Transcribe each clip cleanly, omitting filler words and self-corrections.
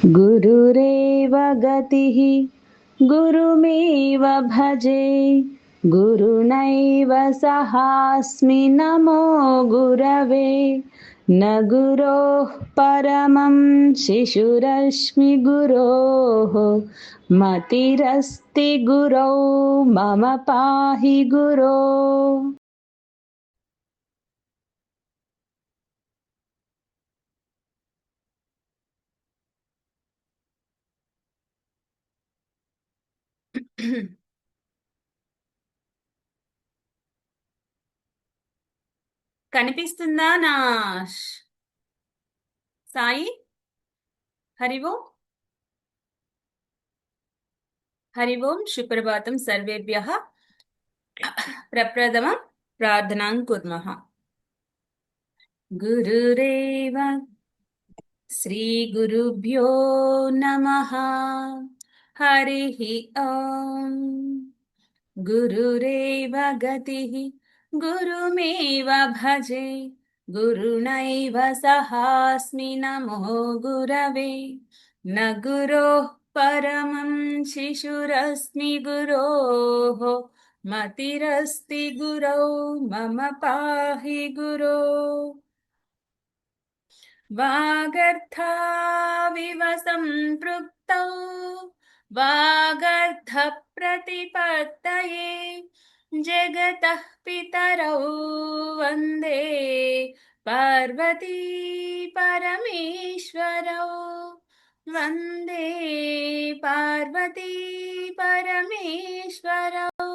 गुरुरेव गतिः गुरुमेव भजे गुरुनैव सहास्मि नमो गुरवे न गुरोः परमं शिशुरस्मि गुरोः मतिरस्ति गुरौ मम पाहि गुरो। కనిపిస్తుందా నా సాయి? హరి ఓం. హరి ఓం. సుప్రభాతం సర్వేభ్యః. ప్రప్రథమం ప్రార్థనాం కుర్మః. గురురేవ శ్రీ గురుభ్యో నమః. హరిః ఓం. గురురేవ గతిః గురుమేవ భజే గురునైవ సహాస్మి నమో గురవే న గురోః పరమం శిశురస్మి గురోః మతిరస్తి గురౌ మమ పాహి గురో. వాగర్థావివ సంపృక్తౌ వాగర్థ ప్రతిపత్తయే జగతః పితరౌ వందే పార్వతీ పరమేశ్వరౌ. వందే పార్వతీ పరమేశ్వరౌ.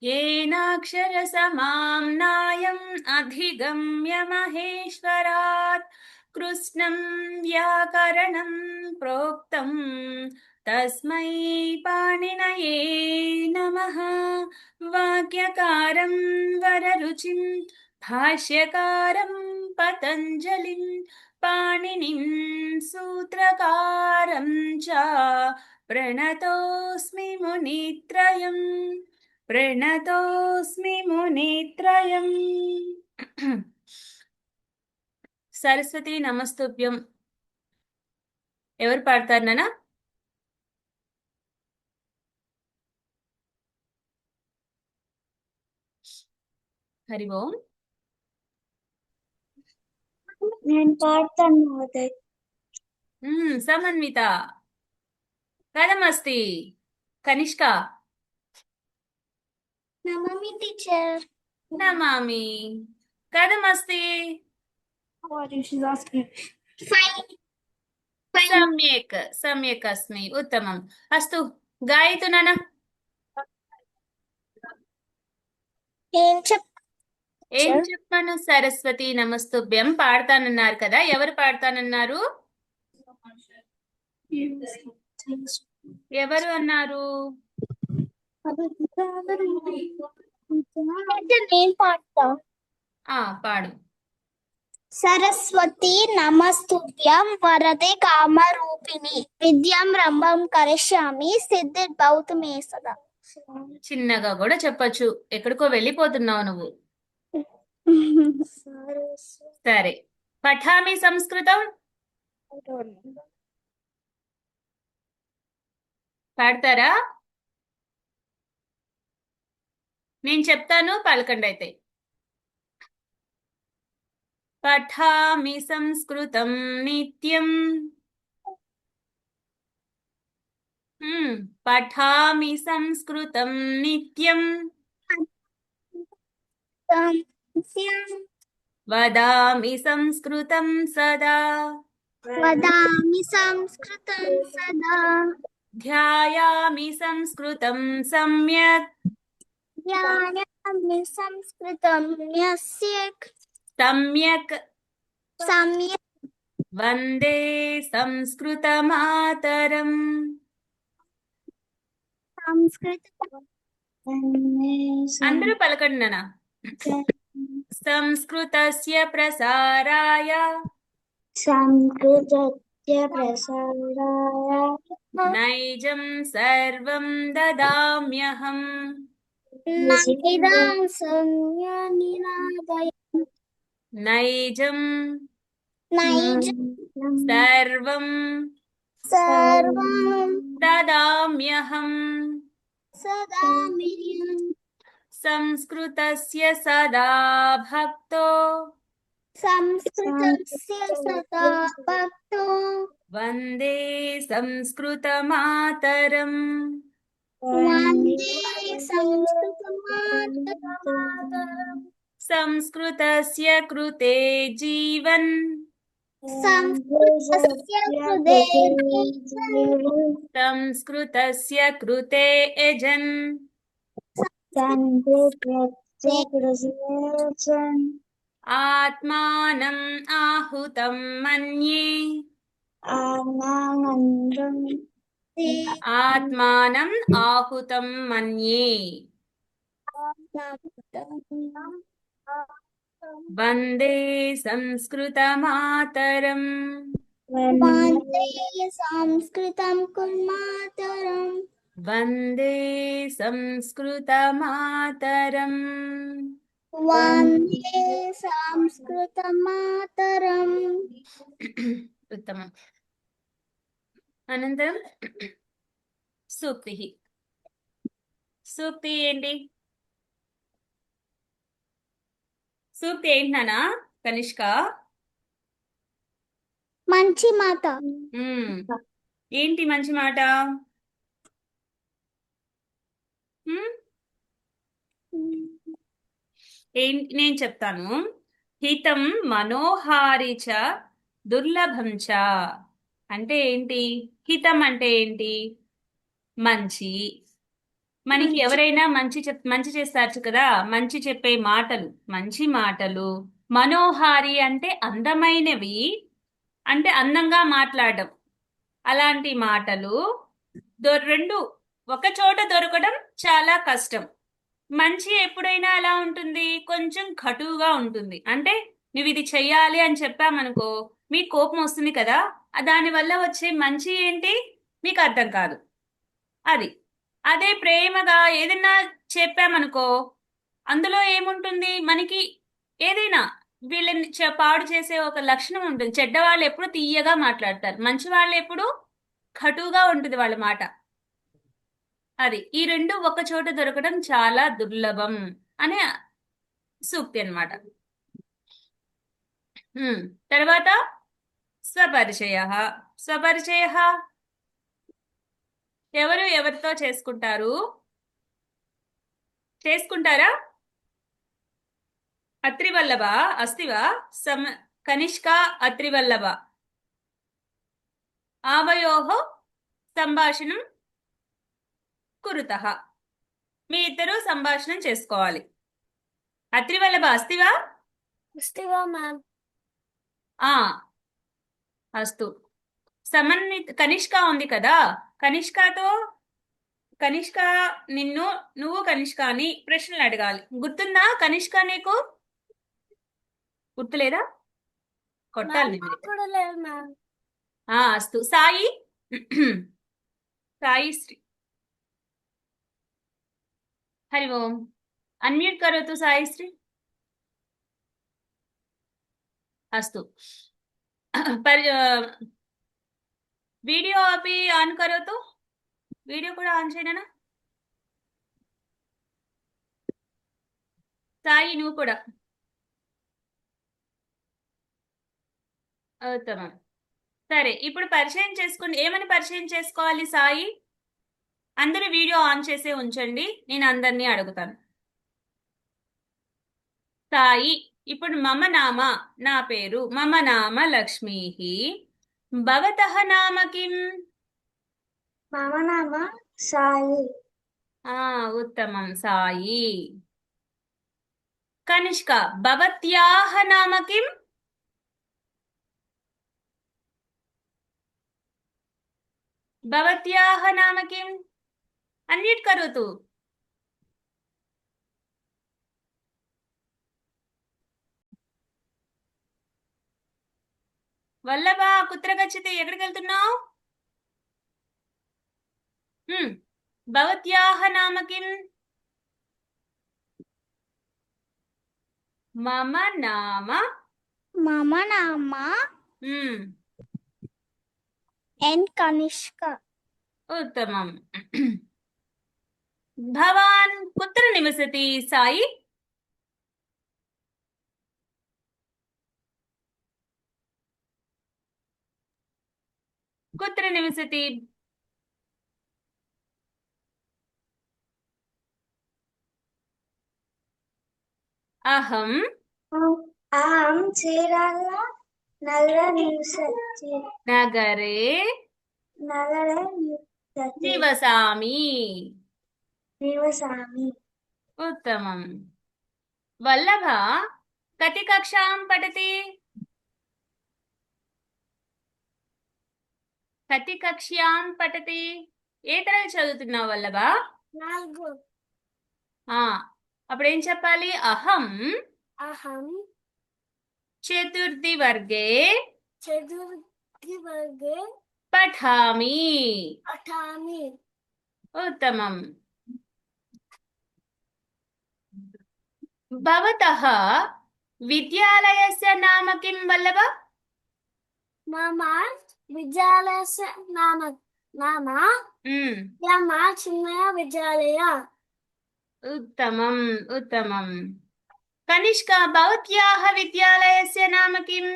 येनाक्षरसमां नायम् अधिगम्य महेश्वरात् कृष्णं व्याकरणं प्रोक्तं तस्मै पाणिनये नमः. वाक्यकारं वररुचिं भाष्यकारं पतञ्जलिं पाणिनिं सूत्रकारं च प्रणतोऽस्मि मुनित्रयम्. ప్రణతోస్మి మునిత్రయం. సరస్వతి నమస్తుభ్యం. ఎవరు పాడతారు నాన్న? హరి ఓం. నేను పాడతాను. సమన్విత. కథమస్తి. కనిష్క. నమామి టీచర్. నమామి. కథమస్తి. సమ్యక్ సమ్యక్ అస్మి. ఉత్తమం. అస్తు గాయతు నాన్న. ఏం చెప్పాను? సరస్వతి నమస్తుభ్యం పాడతానన్నారు కదా, ఎవరు పాడతానన్నారు? ఎవరు అన్నారు? నేను పాడతా. పాడు. సరస్వతి నమస్తుభ్యం వరదే కామరూపిణి విద్యాం రంభం కరిష్యామి సిద్ధిర్భవతు మే సదా. చిన్నగా కూడా చెప్పచ్చు. ఎక్కడికో వెళ్ళిపోతున్నావు నువ్వు. సరే. పఠామి సంస్కృతం. పాడతారా? నేను చెప్తాను, పలకండి అయితే. పఠామి సంస్కృతం నిత్యం. పఠామి సంస్కృతం నిత్యం. వదామి సంస్కృతం సదా. వదామి సంస్కృతం సదా. ధ్యాయామి సంస్కృతం సమ్యక్. ధ్యాయామి సంస్కృతం సమ్యక్. సమ్యక్. వందే సంస్కృతమాతరం. అందరూ పలకండి నాన్న. సంస్కృతస్య ప్రసారాయ. సంస్కృతస్య ప్రసారాయ నైజం సర్వం దదామ్యహం. ఇదం సంజ్ఞానినాదయ. నైజం నైజం సర్వం సర్వం దదామ్యహం సదామ్యహం సంస్కృతస్య సదా భక్తో సంస్కృతస్య సదా భక్తో వందే సంస్కృతమాతరం. వందే సంస్కృతమాతరం సంస్కృతస్య కృతే జీవన్ సంస్కృతస్య కృతే జీవన్ సంస్కృతస్య కృతే యజన్ ఆత్మానం ఆహుతం మన్యే ఆత్మానం ఆహుతం మన్యే వందే సంస్కృతమాతరం. వందే సంస్కృతం కుమాతరం వందే సంస్కృతమాతరం. వందే సంస్కృతమాతరం ఉత్తమం. అనంతరం సూక్తి. సూక్తి ఏంటి? సూక్తి ఏంటి నానా కనిష్క? మంచి మాట ఉమ్, ఏంటి మంచి మాట? ఉమ్, నేను చెప్తాను. హితం మనోహారి చ దుర్లభం చ అంటే ఏంటి? హితం అంటే ఏంటి? మంచి. మనకి ఎవరైనా మంచి చేస్తారు కదా, మంచి చెప్పే మాటలు, మంచి మాటలు. మనోహారి అంటే అందమైనవి, అంటే అందంగా మాట్లాడడం. అలాంటి మాటలు రెండు ఒక చోట దొరకడం చాలా కష్టం. మంచి ఎప్పుడైనా ఎలా ఉంటుంది? కొంచెం కటువుగా ఉంటుంది. అంటే నువ్వు ఇది చెయ్యాలి అని చెప్పామనుకో, మీకు కోపం వస్తుంది కదా, దానివల్ల వచ్చే మంచి ఏంటి మీకు అర్థం కాదు. అది అదే ప్రేమగా ఏదైనా చెప్పామనుకో, అందులో ఏముంటుంది? మనకి ఏదైనా వీళ్ళని పాడు చేసే ఒక లక్షణం ఉంటుంది. చెడ్డవాళ్ళు ఎప్పుడు తీయగా మాట్లాడతారు, మంచి వాళ్ళు ఎప్పుడు కటువుగా ఉంటుంది వాళ్ళ మాట. అది ఈ రెండు ఒక చోట దొరకడం చాలా దుర్లభం అనే సూక్తి అన్నమాట. తర్వాత స్వపరిచయ. స్వపరిచయ ఎవరు ఎవరితో చేసుకుంటారు? చేసుకుంటారా? అత్రివల్లభ అస్తివా? కనిష్క అత్రివల్లభ ఆవయోః సంభాషణం కురుతః. మీ ఇద్దరు సంభాషణం చేసుకోవాలి. అత్రివల్లభ అస్తివా? వస్తావా మ్యామ్ ఆ అస్తు. సమన్విత కనిష్క ఉంది కదా, కనిష్క నువ్వు కనిష్క అని ప్రశ్నలు అడగాలి. గుర్తుందా కనిష్క? నీకు గుర్తులేదా? కొట్టాలి మీరు. కూడా లేదు మ్యామ్ అస్తు. సాయి సాయి శ్రీ हरि ओम. अनम्यूट करोतु साईश्री. अस्तु. पर वीडियो अपि ऑन करोतु. वीडियो కూడా ఆన్ చేయనా? సాయి నువ్వు కూడా. ఉత్తమం. సరే, ఇప్పుడు పరిచయం చేసుకోండి. ఏమని పరిచయం చేసుకోవాలి సాయి? అందరూ వీడియో ఆన్ చేసే ఉంచండి, నేను అందరినీ అడుగుతాను. సాయి, ఇప్పుడు మమ నామ, నా పేరు. మమ నామ లక్ష్మీః. భవతః నామ కిం? మమ నామ సాయి ఉత్తమం సాయి. కనిష్క, భవత్యాః నామ కిం? భవత్యాః నామ కిం? అన్మ్యూట్ కరోతు. వల్లభ కుత్ర గచ్చతి? ఎక్కడికి వెళ్తున్నావు? భవత్యాః నామ కిం? మమ నామ మమ నామ మ్మ్. N Kanishka. उत्तमम् भवान् कुत्र निवसति साई कुत्र निवसति अहं अहं चेराला निवसति नगरे नगरे निवसामि निवसामि उत्तमम् वल्लभ कति कक्षां पठति कति कक्ष्यां पठति ఏ తరగతి చదువుతున్నావు వల్లభ నాలుగు అప్పుడేం చెప్పాలి అహం అహం చతుర్థి వర్గే చతుర్థి వర్గే పఠామి పఠామి उत्तमम् भवतः विद्यालयस्य नाम किं वल्लभ मम विद्यालयस्य नाम चिन्मय विद्यालय उत्तमम् उत्तमम् कनिष्का भवत्याः विद्यालयस्य नाम किम्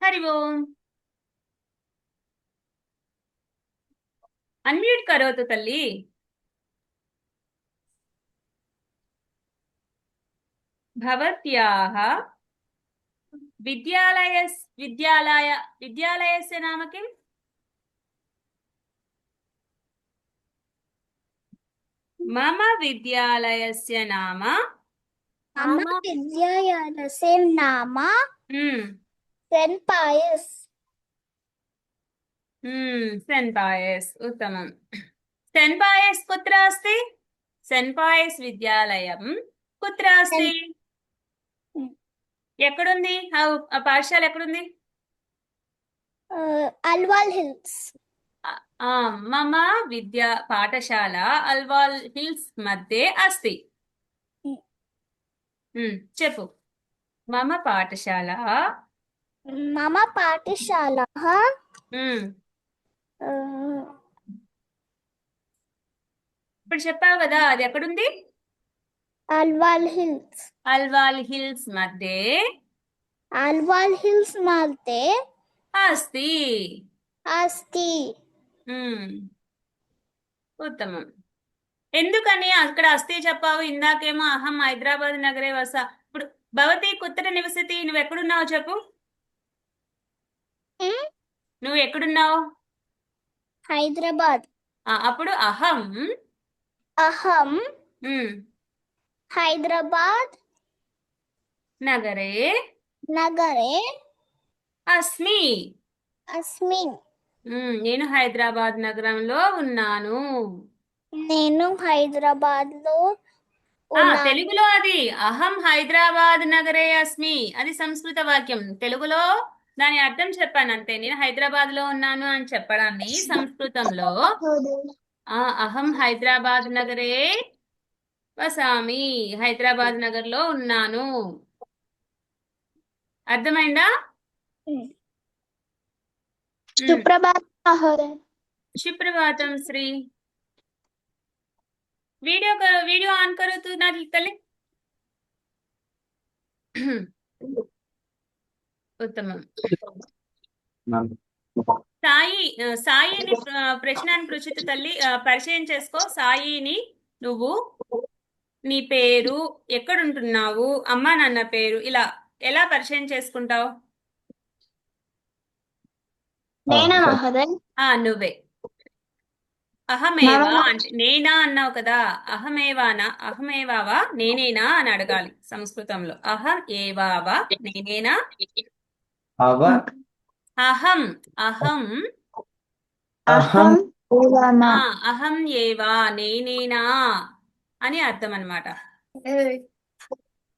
हरि ओम् अनम्यूट करोतु तल्ली भवत्याः विद्यालयस्य नाम किम् मम विद्यालयस्य नाम सेंट पायस सेंट पायस उत्तमम् सेंट पायस कुत्र अस्ति सेंट पायस विद्यालयं कुत्र अस्ति ఎక్కడుంది ఆ పాఠశాల ఎక్కడుంది అల్వాల్ హిల్స్ మమ విద్యా పాఠశాల అల్వాల్ హిల్స్ మధ్య अस्ति చెప్పు మమ పాఠశాల ఇప్పుడు చెప్పావు కదా అది ఎక్కడుంది అల్వాల్ హిల్స్ మధ్య अस्ति ఉత్తమం ఎందుకని అక్కడ అస్తి చెప్పావు ఇందాకేమో అహం హైదరాబాద్ నగరే వస ఇప్పుడు భవతి కుత్ర నివసతి నువ్వు ఎక్కడున్నావు చెప్పు నువ్వు ఎక్కడున్నావు హైదరాబాద్ అప్పుడు అహం హైదరాబాద్ నగరే అస్మి నేను హైదరాబాద్ నగరంలో ఉన్నాను తెలుగులో అది అహం హైదరాబాద్ నగరే అస్మి అది సంస్కృత వాక్యం తెలుగులో దాని అర్థం చెప్పాను అంతే నేను హైదరాబాద్ లో ఉన్నాను అని చెప్పడాన్ని సంస్కృతంలో అహం హైదరాబాద్ నగరే వసామి హైదరాబాద్ నగర్ లో ఉన్నాను అర్థమైందా సుప్రభాతం శ్రీ वीडियो ऑन करो तू ना तले उत्तमं సాయిని ప్రశ్నని పృచ్చిత తల్లి పరిచయం చేసుకో సాయిని నువ్వు నీ పేరు ఎక్కడుంటున్నావు అమ్మా నాన్న పేరు ఇలా ఎలా పరిచయం చేసుకుంటావు నేనా మహోదయ్ నువ్వే అహమేవా అంటే నేనా అన్నావు కదా అహమేవావా నేనేనా అని అడగాలి సంస్కృతంలో అహం ఏవావా నేనేనా అహం ఏవా నేనేనా అని అర్థం అన్నమాట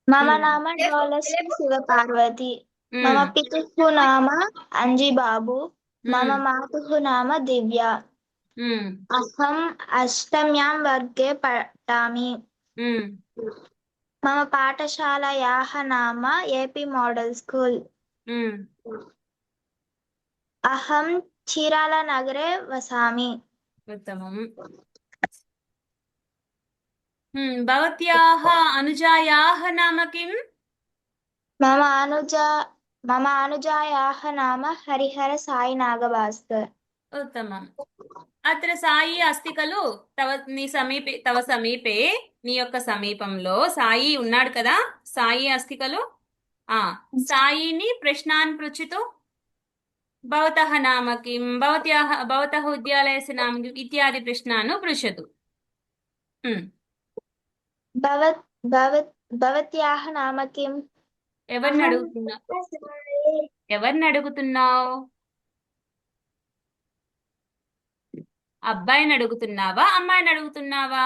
మమ నామ డోలశ్రీ శివపార్వతి మమ పితుః నామ అంజిబాబు మమ మాతుః నామ దివ్య అహం అష్టమ్యాం వర్గే పఠామి मम पाठशालायाः नाम एपी मॉडल स्कूल। ఉమ్, अहं चीरालनगरे वसामि। ఉత్తమం. భవత్యాः అనుజాయాः నామ కిం? मम अनुजा मम अनुजायाः नाम हरिहर साई नागभास्कर। ఉత్తమం. అత్ర సాయి అస్తి ఖలు తవ సమీపే, నీ యొక్క సమీపంలో సాయి ఉన్నాడు కదా, సాయి అస్తి ఖలు. ఆ సాయిని ప్రశ్నాన్ పృచ్ఛతు. భవతः నామ కిం, భవతः విద్యాలయస్య నామ కిం ఇత్యాది ప్రశ్నాను పృच्छतु. भवत् भवत् भवत्याः नाम किम्? ఎవరిని అడుగుతున్నావు? అబ్బాయిని అడుగుతున్నావా, అమ్మాయిని అడుగుతున్నావా?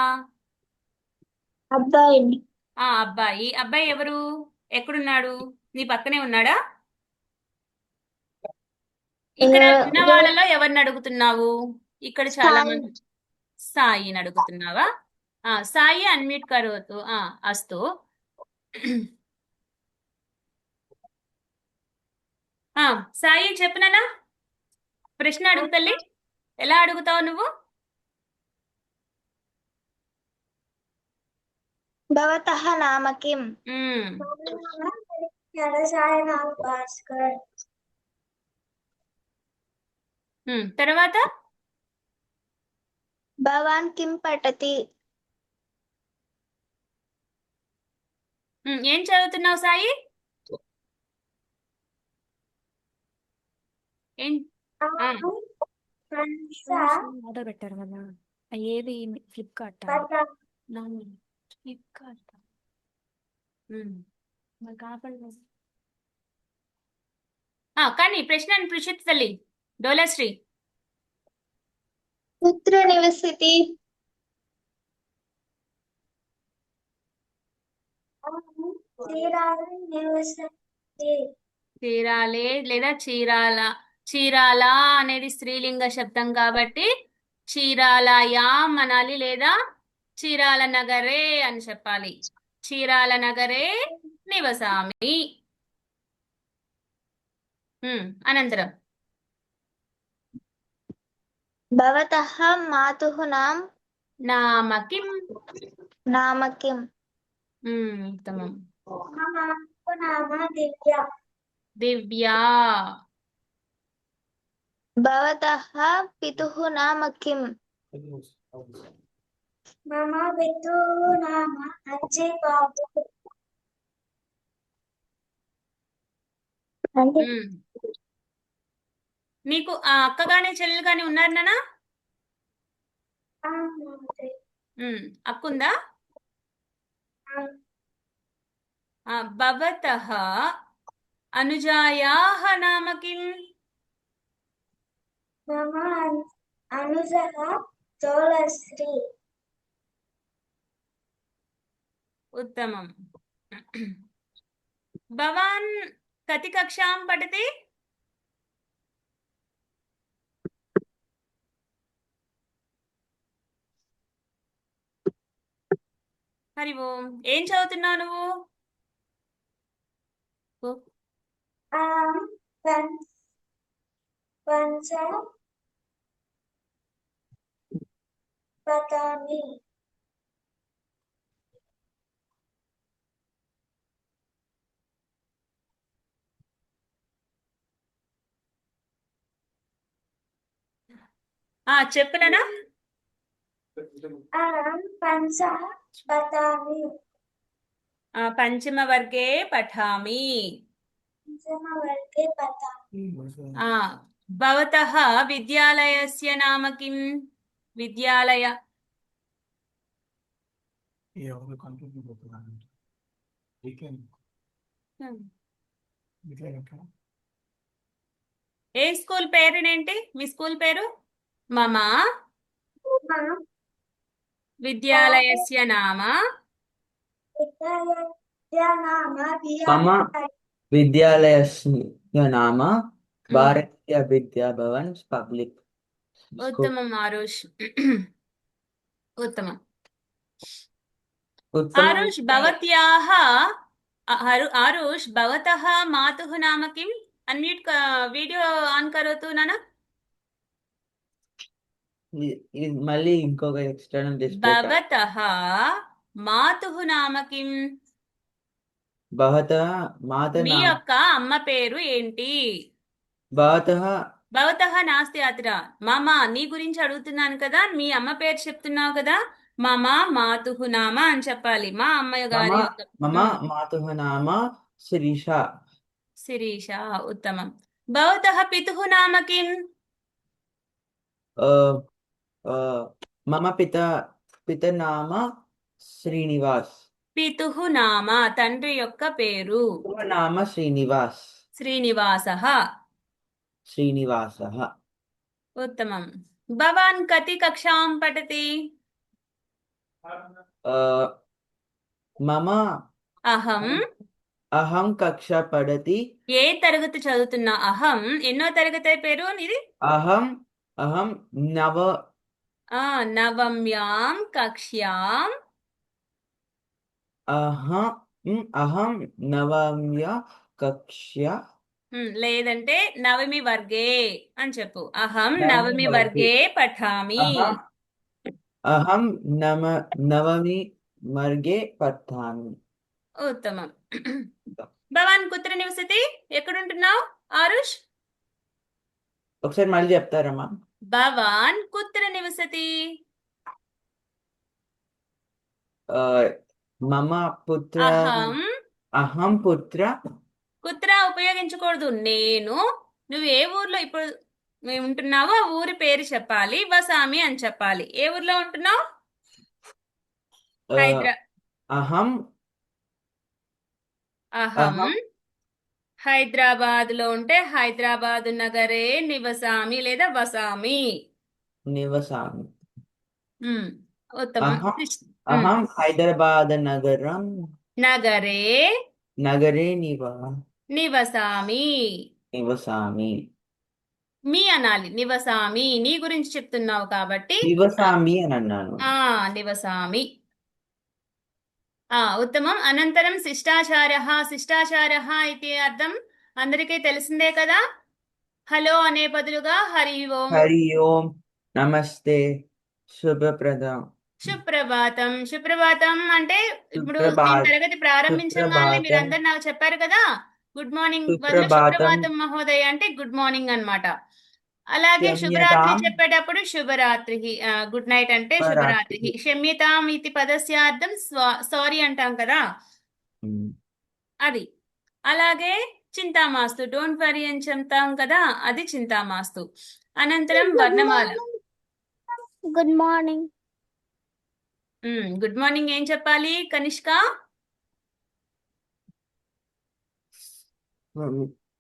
అబ్బాయి. అబ్బాయి ఎవరు? ఎక్కడున్నాడు? నీ పక్కనే ఉన్నాడా? ఇక్కడ ఉన్న వాళ్ళలో ఎవరిని అడుగుతున్నావు? ఇక్కడ చాలా మంది. సాయిని అడుగుతున్నావా? సాయి అన్మ్యూట్ కరోతు. అస్తు. సాయి చెప్పనా, ప్రశ్న అడుగు తల్లి. ఎలా అడుగుతావు నువ్వు? భవతః నామ కిం? తర్వాత భవాన్ కిం పఠతి? ఏం చదువుతున్నావు సాయి? ఆర్డర్ పెట్టారు కదా, ఏది ఫ్లిప్కార్ట్? ఫ్లిప్కార్ట్ కానీ ప్రశ్న పృచ్ఛతు తల్లి. డోలశ్రీ. కుత్ర నివసతి? చీరాలే లేదా చీరాల. చీరాల అనేది స్త్రీలింగ శబ్దం కాబట్టి చీరాలయాం అనాలి, లేదా చీరాల నగరే అని చెప్పాలి. చీరాల నగరే నివసామి. అనంతరం భవతః మాతుః నామ కిం? నామ కిం? ఉత్తమం. నామ దివ్య. దివ్యా. భవతః పితుః నామ కిం? మమ పితుః నామ అజయ్ బాబు. నీకు అక్క గాని చెల్లెలు గాని ఉన్నారు నానా? అక్కుందా? భవతః అనుజాయాః నామ కిం? మమ అనుజః తోలశ్రీ. ఉత్తమం. భవాన్ కతి కక్షాం పఠతి? హరి ఓం. ఏం చదువుతున్నావు నువ్వు? పంచమి. చెప్పునా? పఠామి. పంచమ వర్గే పఠామి. భవతః విద్యాలయస్య నామ కిం? విద్యాలయ. ఏ స్కూల్ పేరేంటి? మీ స్కూల్ పేరు? మమ విద్యాలయస్య నామ. మమ విద్యాలయస్య నామ భారతీయ విద్యా భవన్ పబ్లిక్ స్కూల్. ఉత్తమం ఆరుష్. ఉత్తమం. उत्तमम् आरुष అంటే भवत्याः आरुष भवतः मातुः नाम किम्? अन्म्यूट् वीडियो आन् करोतु नाना। ఇది మళ్ళీ ఇంకొక ఎక్స్టర్నల్ డిస్ప్లే भवतः मातुः नाम किम्? భవతः మాత మీ నామ యొక్క అమ్మ పేరు ఏంటి? భవతः భవతః నాస్తి అత్ర. మమ నీ గురించి అడుగుతున్నాను కదా, మీ అమ్మ పేరు చెప్తున్నావు కదా, మమ మాతుహు నామ అని చెప్పాలి. మా అమ్మయ్య మమ గారి యొక్క మమ మాతుః నామ శిరీష శిరీష. ఉత్తమం. భవతః పితుః నామ కిం? ఆ, ఆ, మమ పిత నామ శ్రీనివాస్ పితుః నామ తండ్రి యొక్క పేరు నామ శ్రీనివాస్ శ్రీనివాసః. శ్రీనివాసः ఉత్తమం. భవాన్ కతి కక్షాం పఠతి? ఆ, మమ అహం. అహం కక్ష పడతి ఏ తరగతి చదువుతున్నా? అహం ఎన్నో తరగతి పేరు ఇది? అహం అహం నవమ్యాం కక్ష్యాం. అహం నవమ్య కక్ష్య లేదంటే నవమి వర్గే అని చెప్పు. అహం నవమి నవమి వర్గే పఠామి. అహం అహం నవమి వర్గే పఠామి ఉత్తమం. భవాన్ కుత్ర నివసతి? ఎక్కడుంటున్నావు ఆరుష్? ఒకసారి మళ్ళీ చెప్తారమ్మా భవాన్ కుత్ర నివసతి? ఆ, మమ పుత్ర అహం పుత్ర కుత్ర ఉపయోగించకూడదు. నేను. నువ్వు ఏ ఊర్లో ఇప్పుడు నువ్వు ఉంటున్నావో ఆ ఊరి పేరు చెప్పాలి. వసామి అని చెప్పాలి. ఏ ఊర్లో ఉంటున్నావు? అహం అహం అహం హైదరాబాద్ లో ఉంటే హైదరాబాద్ నగరే నివసామి లేదా వసామి. నివసామి ఉత్తమం. అహం హైదరాబాద్ నగరే నగరే నివసామి. నివసామి మీ అనాలి. నివసామి నీ గురించి చెప్తున్నావు కాబట్టి నివసామి అని అన్నాను నివసామి. ఉత్తమం. అనంతరం శిష్టాచారః. శిష్టాచారః ఇది అర్థం అందరికీ తెలిసిందే కదా. హలో అనే బదులుగా హరి ఓం. హరి ఓం నమస్తే శుభప్రదం సుప్రభాతం. సుప్రభాతం అంటే ఇప్పుడు సుప్రభాత్ నేను తరగతి ప్రారంభించగానే సుప్రభాతం మీరందరు నాకు చెప్పారు కదా, గుడ్ మార్నింగ్ బదులు సుప్రభాతం సుప్రభాతం మహోదయ అంటే గుడ్ మార్నింగ్ అన్నమాట. అలాగే శుభరాత్రి క్షమ్యతాం చెప్పేటప్పుడు శుభరాత్రి, గుడ్ నైట్ అంటే శుభరాత్రి. శుభరాత్రి క్షమ్యతాం ఇది పదస్యార్థం సారీ అంటాం కదా, అది. అలాగే చింతామాస్తు, డోంట్ వరీ అని చెప్తాం కదా, అది చింతామాస్తు. అనంతరం వర్ణమాల. Good morning. గుడ్ మార్నింగ్ ఏం చెప్పాలి కనిష్క?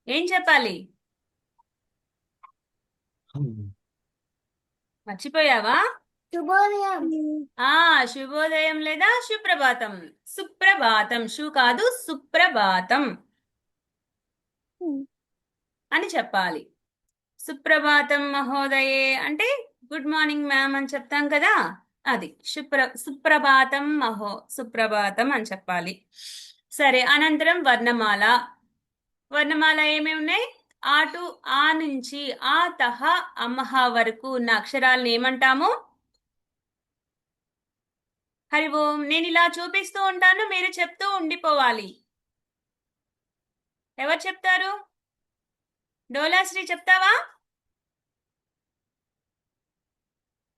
ఏం చెప్పాలి? మర్చిపోయావా? శుభోదయం. శుభోదయం లేదా సుప్రభాతం. సుప్రభాతం. షు కాదు, సుప్రభాతం అని చెప్పాలి. సుప్రభాతం మహోదయే అంటే గుడ్ మార్నింగ్ మ్యామ్ అని చెప్తాం కదా, అది సుప్రభాతం సుప్రభాతం అని చెప్పాలి. సరే, అనంతరం వర్ణమాల. వర్ణమాల ఏమేమి ఉన్నాయి? ఆ నుంచి ఆ తహ అమ్మహ వరకు ఉన్న అక్షరాలను ఏమంటాము? హరి ఓం. నేను ఇలా చూపిస్తూ ఉంటాను, మీరు చెప్తూ ఉండిపోవాలి. ఎవరు చెప్తారు? డోలాశ్రీ చెప్తావా?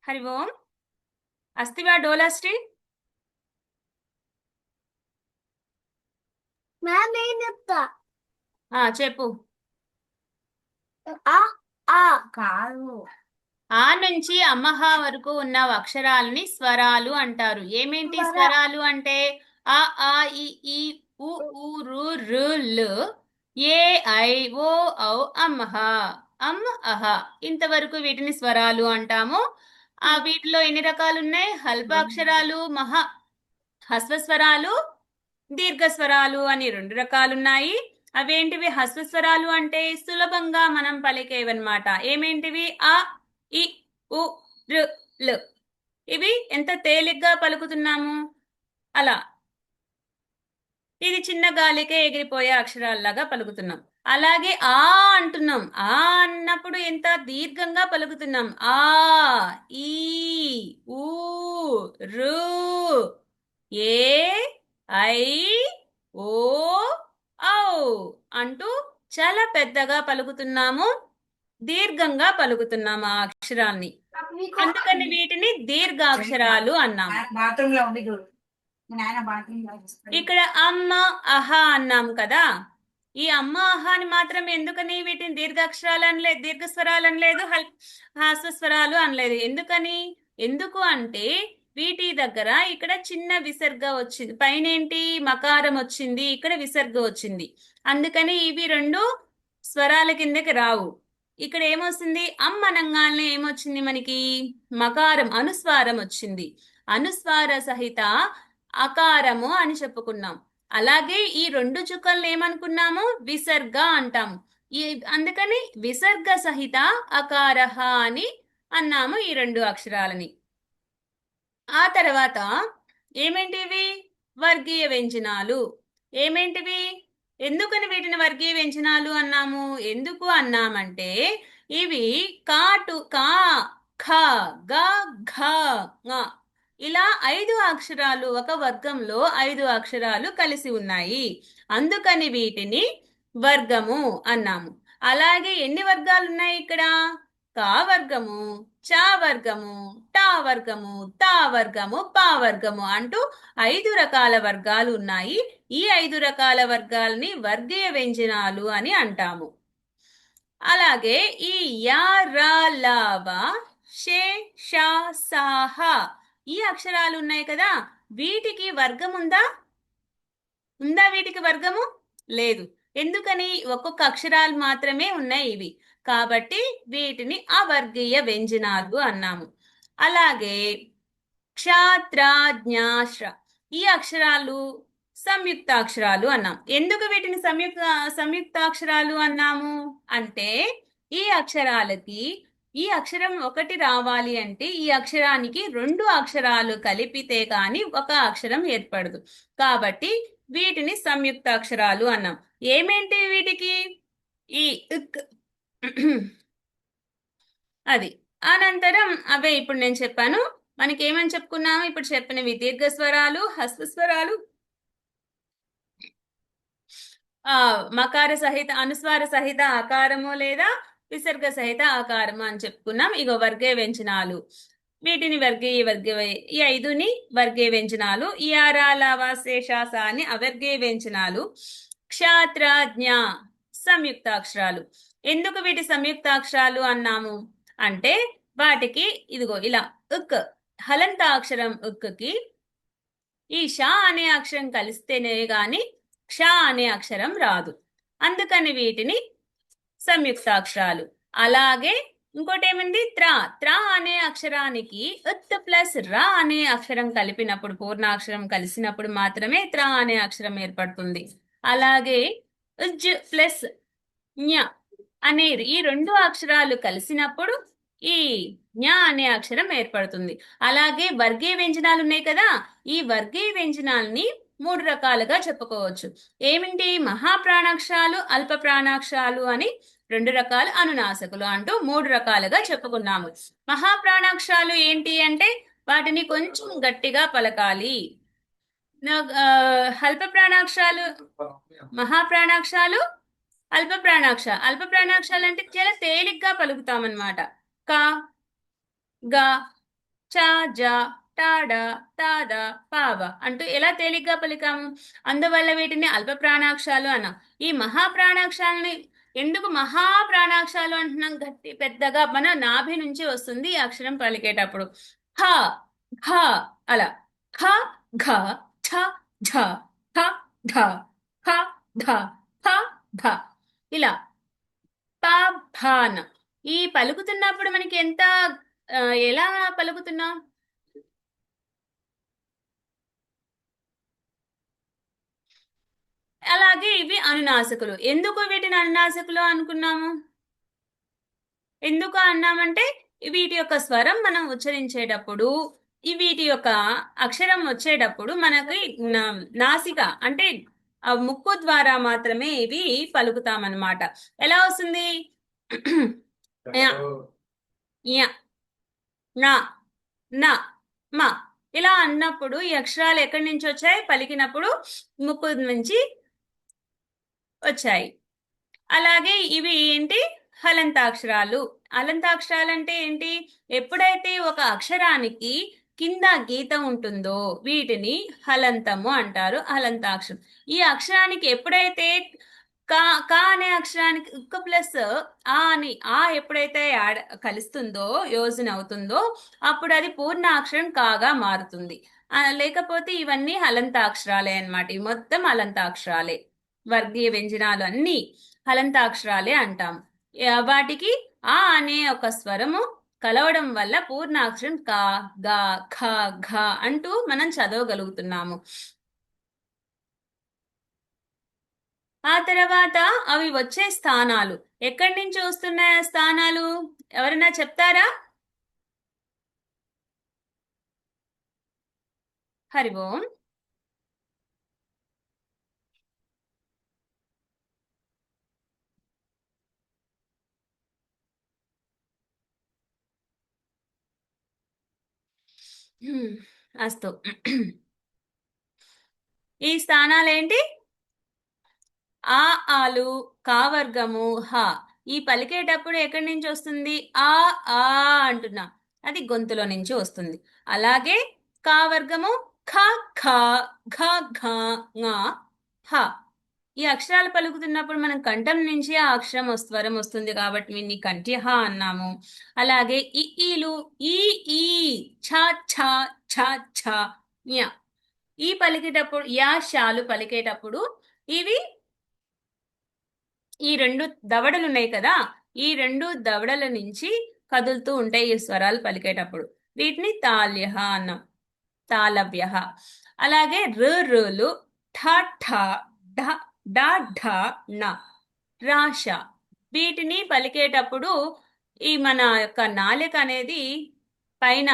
హరి ఓం. అస్తివా డోలాశ్రీ? మ్యామ్ ఏం చెప్తా? చెప్పు. కాదు. ఆ నుంచి అమ్మహ వరకు ఉన్న అక్షరాలని స్వరాలు అంటారు. ఏమేంటి స్వరాలు అంటే? ఆ ఈ ఈ ఉ ఊ రు రు లు ఏ ఐ ఓ ఔ అమ్మహ అమ్ అహ ఇంతవరకు వీటిని స్వరాలు అంటాము. వీటిలో ఎన్ని రకాలు ఉన్నాయి? హల్పాక్షరాలు, హస్వస్వరాలు, దీర్ఘస్వరాలు అని 2 రకాలున్నాయి. అవేంటివి? హస్వస్వరాలు అంటే సులభంగా మనం పలికేవన్నమాట. ఏమేంటివి? ఆ ఇ ఉ రు లు. ఇవి ఎంత తేలిగ్గా పలుకుతున్నాము. అలా ఇది చిన్న గాలికే ఎగిరిపోయే అక్షరాల్లాగా పలుకుతున్నాం. అలాగే ఆ అంటున్నాం. ఆ అన్నప్పుడు ఎంత దీర్ఘంగా పలుకుతున్నాం. ఆ, ఈ, ఊ, రు, ఏ, ఐ, ఓ, ఔ అంటూ చాలా పెద్దగా పలుకుతున్నాము, దీర్ఘంగా పలుకుతున్నాము ఆ అక్షరాల్ని. అందుకని వీటిని దీర్ఘాక్షరాలు అన్నాము. బాత్రూమ్ లో ఉంది చూడు, మీ నాయన బాత్రూమ్ లో ఇక్కడ అమ్మ అహ అన్నాం కదా. ఈ అమ్మ అహాని మాత్రం ఎందుకని వీటిని దీర్ఘాక్షరాలు అనలేదు, దీర్ఘస్వరాలు అనలేదు, హాస్వస్వరాలు అనలేదు. ఎందుకు అంటే వీటి దగ్గర ఇక్కడ చిన్న విసర్గ వచ్చింది, పైన ఏంటి మకారం వచ్చింది, ఇక్కడ విసర్గ వచ్చింది. అందుకని ఇవి రెండు స్వరాల కిందకి రావు. ఇక్కడ ఏమొస్తుంది, అమ్మ అనంగానే ఏమొచ్చింది మనకి, మకారం అనుస్వారం వచ్చింది. అనుస్వార సహిత అకారము అని చెప్పుకున్నాం. అలాగే ఈ రెండు చుక్కల్ని ఏమనుకున్నాము, విసర్గ అంటాము. అందుకని విసర్గ సహిత అకారహ అని అన్నాము ఈ రెండు అక్షరాలని. ఆ తర్వాత ఏమేంటివి, వర్గీయ వ్యంజనాలు. ఏమేంటివి, ఎందుకని వీటిని వర్గీయ వ్యంజనాలు అన్నాము, ఎందుకు అన్నామంటే ఇవి కాటు కా, ఖ, గ, ఘ, ङ ఇలా 5 అక్షరాలు ఒక వర్గంలో 5 అక్షరాలు కలిసి ఉన్నాయి. అందుకని వీటిని వర్గము అన్నాము. అలాగే ఎన్ని వర్గాలు ఉన్నాయి ఇక్కడ, కా వర్గము, చా వర్గము, టా వర్గము, తా వర్గము, పా వర్గము అంటూ 5 రకాల వర్గాలు ఉన్నాయి. ఈ 5 రకాల వర్గాలని వర్గీయ వ్యంజనాలు అని అంటాము. అలాగే ఈ యా, రా, లా, వా, షే, షా, సా, హ ఈ అక్షరాలు ఉన్నాయి కదా, వీటికి వర్గం ఉందా? వీటికి వర్గము లేదు. ఎందుకని, ఒక్కొక్క అక్షరాలు మాత్రమే ఉన్నాయి ఇవి. కాబట్టి వీటిని అవర్గీయ వ్యంజనాలు అన్నాము. అలాగే క్షాత్ర, జ్ఞాశ్ర ఈ అక్షరాలు సంయుక్తాక్షరాలు అన్నాం. ఎందుకు వీటిని సంయుక్తాక్షరాలు అన్నాము అంటే ఈ అక్షరం ఒకటి రావాలి అంటే ఈ అక్షరానికి 2 అక్షరాలు కలిపితే కానీ ఒక అక్షరం ఏర్పడదు. కాబట్టి వీటిని సంయుక్తాక్షరాలు అన్నాం. ఏమేంటి వీటికి, ఈ ఇక్ అది అనంతరం అవే ఇప్పుడు నేను చెప్పాను. మనకి ఏమని చెప్పుకున్నాము, ఇప్పుడు చెప్పినవి దీర్ఘ స్వరాలు, హస్వస్వరాలు, మకార సహిత అనుస్వార సహిత ఆకారము లేదా విసర్గ సహిత ఆకారము అని చెప్పుకున్నాం. ఇగో వర్గీయ వ్యంజనాలు, వీటిని ఈ 5ని వర్గీయ వ్యంజనాలు. ఈ శేషాస అని అవర్గీయ వ్యంజనాలు. క్షాత్ర, జ్ఞ సంయుక్తాక్షరాలు. ఎందుకు వీటి సంయుక్తాక్షరాలు అన్నాము అంటే వాటికి ఇదిగో ఇలా ఉక్ హలంతాక్షరం ఉక్కి ఈ షా అనే అక్షరం కలిస్తేనే గాని క్ష అనే అక్షరం రాదు. అందుకని వీటిని సంయుక్తాక్షరాలు. అలాగే ఇంకోటి ఏమింది, త్రా అనే అక్షరానికి ఉత్ ప్లస్ రా అనే అక్షరం కలిపినప్పుడు, పూర్ణాక్షరం కలిసినప్పుడు మాత్రమే త్రా అనే అక్షరం ఏర్పడుతుంది. అలాగే ఉజ్ ప్లస్ జ్ఞ అనే ఈ 2 అక్షరాలు కలిసినప్పుడు ఈ జ్ఞ అనే అక్షరం ఏర్పడుతుంది. అలాగే వర్గీయ వ్యంజనాలు ఉన్నాయి కదా, ఈ వర్గీయ వ్యంజనాలని 3 రకాలుగా చెప్పుకోవచ్చు. ఏమిటి, మహాప్రాణాక్షరాలు, అల్ప ప్రాణాక్షరాలు అని 2 రకాలు, అనునాసికులు అంటూ 3 రకాలుగా చెప్పుకున్నాము. మహాప్రాణాక్షరాలు ఏంటి అంటే వాటిని కొంచెం గట్టిగా పలకాలి. అల్ప ప్రాణాక్షరాలు, మహాప్రాణాక్షరాలు, అల్ప ప్రాణాక్షరాలు అంటే చాలా తేలిగ్గా పలుకుతామన్నమాట. క, గ, చ, జ, టాడ, తాద, పావ అంటూ ఎలా తేలిగ్గా పలికాము. అందువల్ల వీటిని అల్ప ప్రాణాక్షరాలు అన్నాం. ఈ మహాప్రాణాక్షరాలని ఎందుకు మహాప్రాణాక్షరాలు అంటున్నాం, గట్టి పెద్దగా మన నాభి నుంచి వస్తుంది ఈ అక్షరం పలికేటప్పుడు. హ, ఘ అలా, ఖ, ఘ, ఛ, ఝ, ఠ, ఢ, ఖ, ధ, ఫ, భ ఇలా ప, భాన ఈ పలుకుతున్నప్పుడు మనకి ఎంత ఎలా పలుకుతున్నాం, అలాగే ఇవి అనునాసికులు. ఎందుకు వీటిని అనునాసికులు అనుకున్నాము, ఎందుకు అన్నామంటే వీటి యొక్క స్వరం మనం ఉచ్చరించేటప్పుడు ఈ వీటి యొక్క అక్షరం వచ్చేటప్పుడు మనకి నాసిక అంటే ఆ ముక్కు ద్వారా మాత్రమే ఇవి పలుకుతామన్నమాట. ఎలా వస్తుంది? య, య, నా, నా, మా ఇలా అన్నప్పుడు ఈ అక్షరాలు ఎక్కడి నుంచి వచ్చాయి? పలికినప్పుడు ముక్కు నుంచి వచ్చాయి. అలాగే ఇవి ఏంటి? హలంతాక్షరాలు. హలంతాక్షరాలు అంటే ఏంటి? ఎప్పుడైతే ఒక అక్షరానికి కింద గీత ఉంటుందో వీటిని హలంతము అంటారు, హలంతాక్షరం. ఈ అక్షరానికి ఎప్పుడైతే కా కా అనే అక్షరానికి ఉక్క ప్లస్ ఆ అని ఎప్పుడైతే కలుస్తుందో, యోజన అవుతుందో అప్పుడు అది పూర్ణ అక్షరం కాగా మారుతుంది. లేకపోతే ఇవన్నీ హలంతాక్షరాలే అన్నమాట. ఇవి మొత్తం హలంతాక్షరాలే. వర్గీయ వ్యంజనాలు అన్ని హలంతాక్షరాలే అంటాం. వాటికి ఆ అనే ఒక స్వరము కలవడం వల్ల పూర్ణాక్షరం కా, గా, ఖ, ఘ అంటూ మనం చదవగలుగుతున్నాము. ఆ తర్వాత అవి వచ్చే స్థానాలు ఎక్కడి నుంచి వస్తున్నాయి? ఆ స్థానాలు ఎవరైనా చెప్తారా? హరి ఓం. అస్తు. ఈ స్థానాలు ఏంటి? ఆ, ఆలు, కావర్గము, హ. ఈ పలికేటప్పుడు ఎక్కడి నుంచి వస్తుంది? ఆ అంటున్నా, అది గొంతులో నుంచి వస్తుంది. అలాగే కావర్గము ఖ, ఖ, ఘ, ఘ, ङ, హ. ఈ అక్షరాలు పలుకుతున్నప్పుడు మనం కంఠం నుంచి ఆ అక్షరం స్వరం వస్తుంది కాబట్టి వీన్ని కంఠ్యహ అన్నాము. అలాగే ఈలు ఈ, ఛ, ఛ, ఛ, ఛ, ఞ. ఈ పలికేటప్పుడు శాలు పలికేటప్పుడు ఇవి ఈ రెండు దవడలు ఉన్నాయి కదా, ఈ రెండు దవడల నుంచి కదులుతూ ఉంటాయి ఈ స్వరాలు పలికేటప్పుడు. వీటిని తాల్యహ అన్నాం, తాళవ్య. అలాగే రులు, ఠ, ఠ, ఢ, డ, ఢ, ణ, రాష. వీటిని పలికేటప్పుడు ఈ మన యొక్క నాలిక అనేది పైన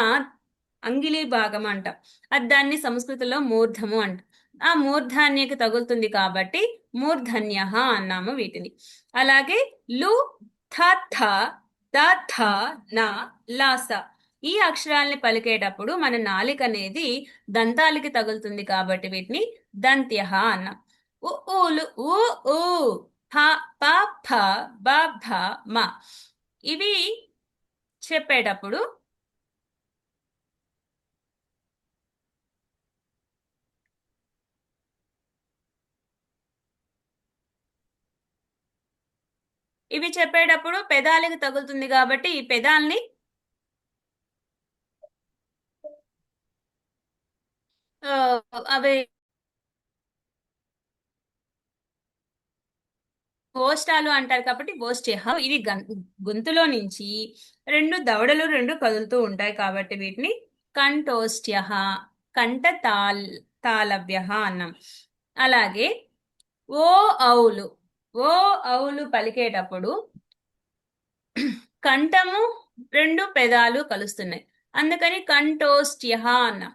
అంగిలి భాగం అంట, అది దాన్ని సంస్కృతిలో మూర్ధము అంట. ఆ మూర్ధాన్యకి తగులుతుంది కాబట్టి మూర్ధన్య అన్నాము వీటిని. అలాగే లు, థ, థ, ద, థ, న, లాస. ఈ అక్షరాల్ని పలికేటప్పుడు మన నాలిక అనేది దంతాలకి తగులుతుంది కాబట్టి వీటిని దంత్య అన్నాం. ఊలు, ఊ, ఫ, ప, ఫ, బ, భ, మ. ఇవి చెప్పేటప్పుడు పెదాలకి తగులుతుంది కాబట్టి ఈ పెదాల్ని అవి ఓష్టాలు అంటారు కాబట్టి ఓష్ట్యహ. ఇది గొంతులో నుంచి రెండు కదులుతూ ఉంటాయి కాబట్టి వీటిని కంఠోష్ట్య, కంఠ తాళవ్య అన్నాం. అలాగే ఓ ఔలు పలికేటప్పుడు కంఠము రెండు పెదాలు కలుస్తున్నాయి, అందుకని కంఠోష్ట్య అన్నాం.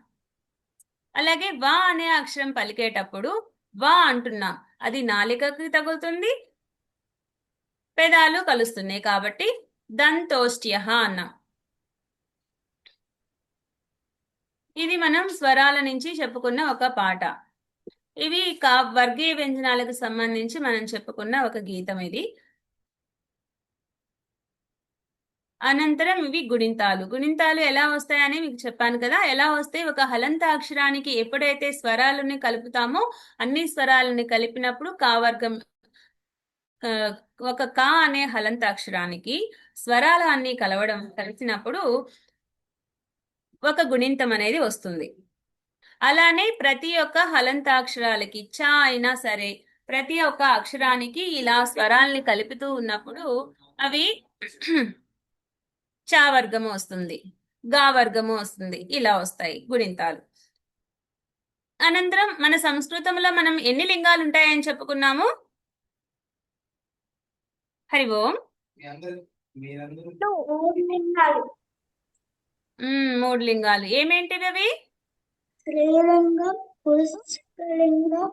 అలాగే వా అనే అక్షరం పలికేటప్పుడు వా అంటున్నాం, అది నాలికకి తగులుతుంది, పెదాలు కలుస్తున్నాయి కాబట్టి దంతోష్ట్య అన్నాం. ఇది మనం స్వరాల నుంచి చెప్పుకున్న ఒక పాట. ఇవి వర్గీయ వ్యంజనాలకు సంబంధించి మనం చెప్పుకున్న ఒక గీతం ఇది. అనంతరం ఇవి గుణింతాలు ఎలా వస్తాయని మీకు చెప్పాను కదా. ఎలా వస్తాయి? ఒక హలంత అక్షరానికి ఎప్పుడైతే స్వరాలని కలుపుతామో అన్ని స్వరాలని కలిపినప్పుడు కావర్గం, ఒక కా అనే హలంత అక్షరానికి స్వరాలు అన్ని కలిసినప్పుడు ఒక గుణింతం అనేది వస్తుంది. అలానే ప్రతి ఒక్క హలంతాక్షరాలకి చ అయినా సరే ప్రతి ఒక్క అక్షరానికి ఇలా స్వరాల్ని కలుపుతూ ఉన్నప్పుడు అవి చ వర్గము వస్తుంది, గా వర్గము వస్తుంది, ఇలా వస్తాయి గుణింతాలు. అనంతరం మన సంస్కృతంలో మనం ఎన్ని లింగాలు ఉంటాయని చెప్పుకున్నాము? హరి ఓం. మూడు లింగాలు ఏమేంటివి అవి? స్త్రీలింగం పురుషలింగం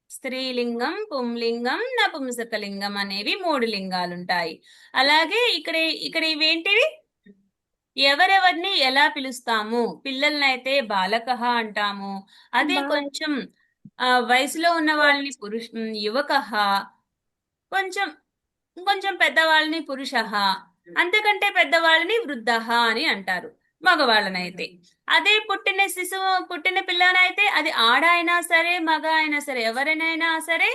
స్త్రీలింగం, పుంలింగం, నపుంసకలింగం అనేవి మూడు లింగాలు ఉంటాయి. అలాగే ఇక్కడ ఇవేంటివి? ఎవరెవరిని ఎలా పిలుస్తాము? పిల్లలనైతే బాలకః అంటాము. అదే కొంచెం వయసులో ఉన్న వాళ్ళని యువకః, కొంచెం కొంచెం పెద్దవాళ్ళని పురుషః, అంతకంటే పెద్దవాళ్ళని వృద్ధః అని అంటారు మగవాళ్ళనైతే. అదే పుట్టిన పిల్లనైతే అది ఆడ అయినా సరే మగ అయినా సరే ఎవరినైనా సరే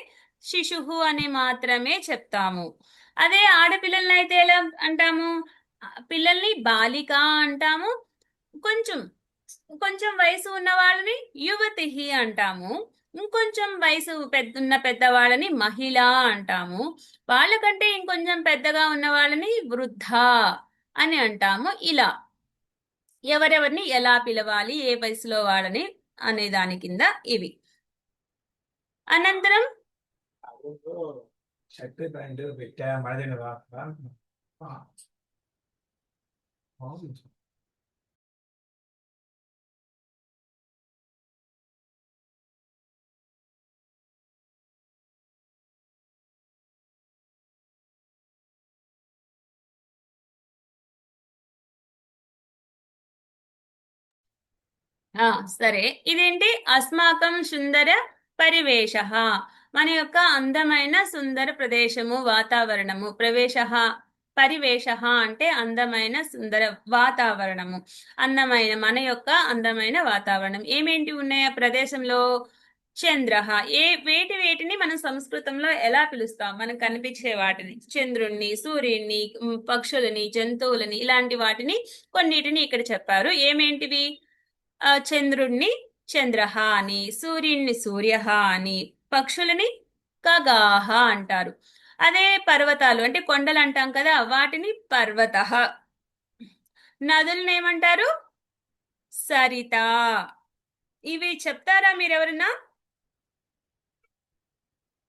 శిశువు అని మాత్రమే చెప్తాము. అదే ఆడపిల్లలనైతే ఎలా అంటాము? పిల్లల్ని బాలిక అంటాము. కొంచెం కొంచెం వయసు ఉన్న వాళ్ళని యువతి అంటాము. ఇంకొంచెం వయసు ఉన్న పెద్దవాళ్ళని మహిళ అంటాము. వాళ్ళకంటే ఇంకొంచెం పెద్దగా ఉన్న వాళ్ళని వృద్ధ అని అంటాము. ఇలా ఎవరెవరిని ఎలా పిలవాలి, ఏ వయసులో వాళ్ళని అనే దాని కింద ఇవి. అనంతరం షర్ట్ ప్యాంట్ పెట్టా మడదిన సరే, ఇదేంటి? అస్మాకం సుందర పరివేశ, మన యొక్క అందమైన సుందర ప్రదేశము, వాతావరణము. ప్రవేశ పరివేశ అంటే అందమైన సుందర వాతావరణము, అందమైన మన యొక్క అందమైన వాతావరణం. ఏమేంటి ఉన్నాయి ఆ ప్రదేశంలో? చంద్ర, వేటిని మనం సంస్కృతంలో ఎలా పిలుస్తాం? మనకు కనిపించే వాటిని, చంద్రుణ్ణి, సూర్యుడిని, పక్షులని, జంతువులని, ఇలాంటి వాటిని కొన్నిటిని ఇక్కడ చెప్పారు. ఏమేంటివి? చంద్రుణ్ణి చంద్రహ అని, సూర్యుణ్ణి సూర్యః అని, పక్షులని ఖగాః అంటారు. అదే పర్వతాలు అంటే కొండలు అంటాం కదా, వాటిని పర్వతః. నదులను ఏమంటారు? సరిత. ఇవి చెప్తారా మీరెవరన్నా?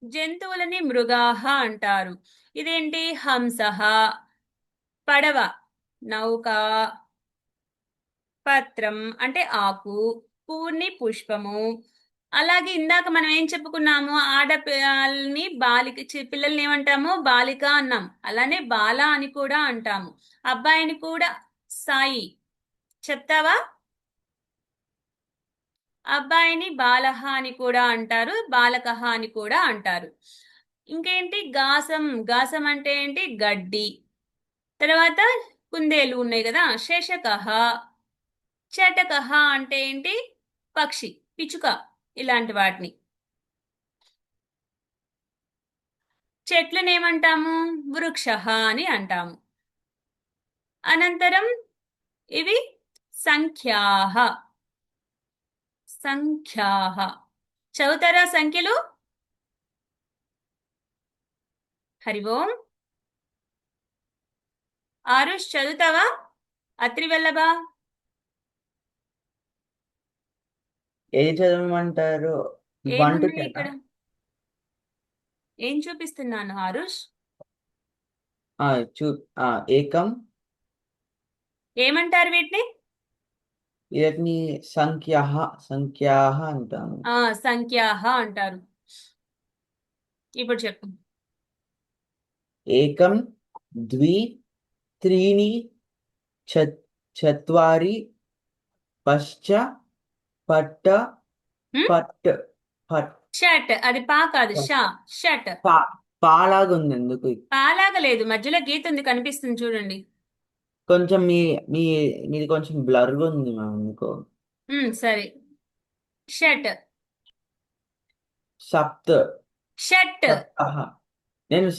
జంతువులని మృగాః అంటారు. ఇదేంటి? హంసః. పడవ నౌక, పత్రం అంటే ఆకు, పువ్వుని పుష్పము. అలాగే ఇందాక మనం ఏం చెప్పుకున్నాము? ఆడపిల్లల్ని పిల్లల్ని ఏమంటాము? బాలిక అన్నాం. అలానే బాల అని కూడా అంటాము. అబ్బాయిని కూడా సాయి చెప్తావా? అబ్బాయిని బాలహ అని కూడా అంటారు, బాలకహ అని కూడా అంటారు. ఇంకేంటి? గాసం అంటే ఏంటి? గడ్డి. తర్వాత కుందేలు ఉన్నాయి కదా, శేషకహ. చటకహ అంటే ఏంటి? పక్షి, పిచ్చుక, ఇలాంటి వాటిని. చెట్లను ఏమంటాము? వృక్షః అని అంటాము. అనంతరం ఇవి సంఖ్యాః. చదువుతారా సంఖ్యలు? హరి ఓం. ఆరుష్ చదువుతావా? అత్రివల్లభా? ఏది చదవమంటారు? 1 to 10 ఇక్కడ ఏం చూపిస్తున్నాను ఆరుష్? ఏకం. ఏమంటారు వీటిని? వీటిని సంఖ్యాః అంటాము. సంఖ్యాః అంటారు. ఇప్పుడు చెప్పు. ఏకం, ద్వి, త్రీణి, చత్వారి, పశ్చ, పట్ట, పట్. షట్. అది పా కాదు, షా. షట్. పాలాగా ఉంది. ఎందుకు? పాలాగా లేదు, మధ్యలో గీత ఉంది, కనిపిస్తుంది చూడండి. కొంచెం మీది కొంచెం బ్లర్గా ఉంది మా అందుకో. సరే. షట్. సప్త. షట్. నేను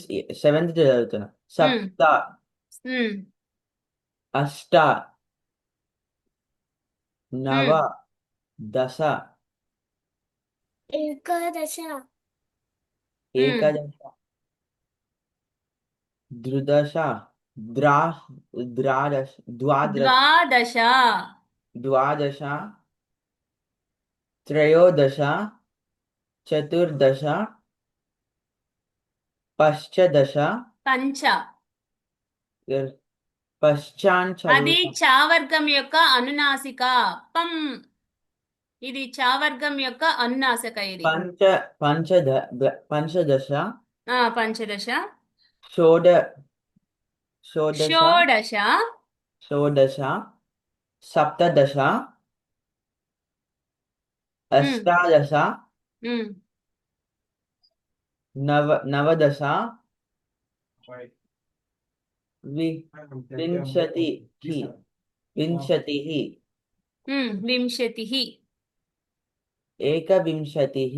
7th చదువుతున్నా. సప్త, అష్ట, నవ, దశ, ఏకాదశ ఏకదశ, ద్రుదశ, ద్వాదశ, ద్వాదశ, త్రయోదశ, చతుర్దశ, పశ్చదశ, పంచ. పశ్చాన్ అది చదువుతాం. చావర్గం యొక్క అనునాసిక. పం. ఇది చావర్గం యొక్క అనునాసిక. ఇది పంచదశ పంచదశ. షోడ షోడశ షోడశ. షోడశ సప్తదశ అష్టాదశ ఉమ్. నవదశ వింశతిః వింశతిః వింశతిః. ఏకవింశతిః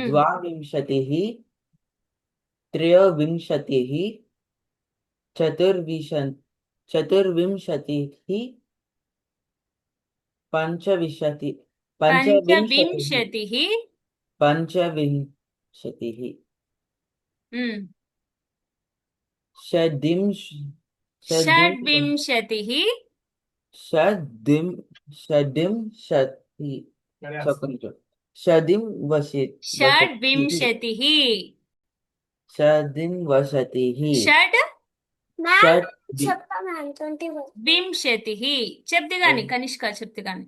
ద్వావింశతిః త్రయోవింశతిః చతుర్వింశతిః పంచవింశతిః పంచవింశతిః. పంచవింశతిః షడ్వింశతిః. షడ్వింశతిః. షడ్ వింశతిః. చెప్తే గాని కనిష్క చెప్తే గాని.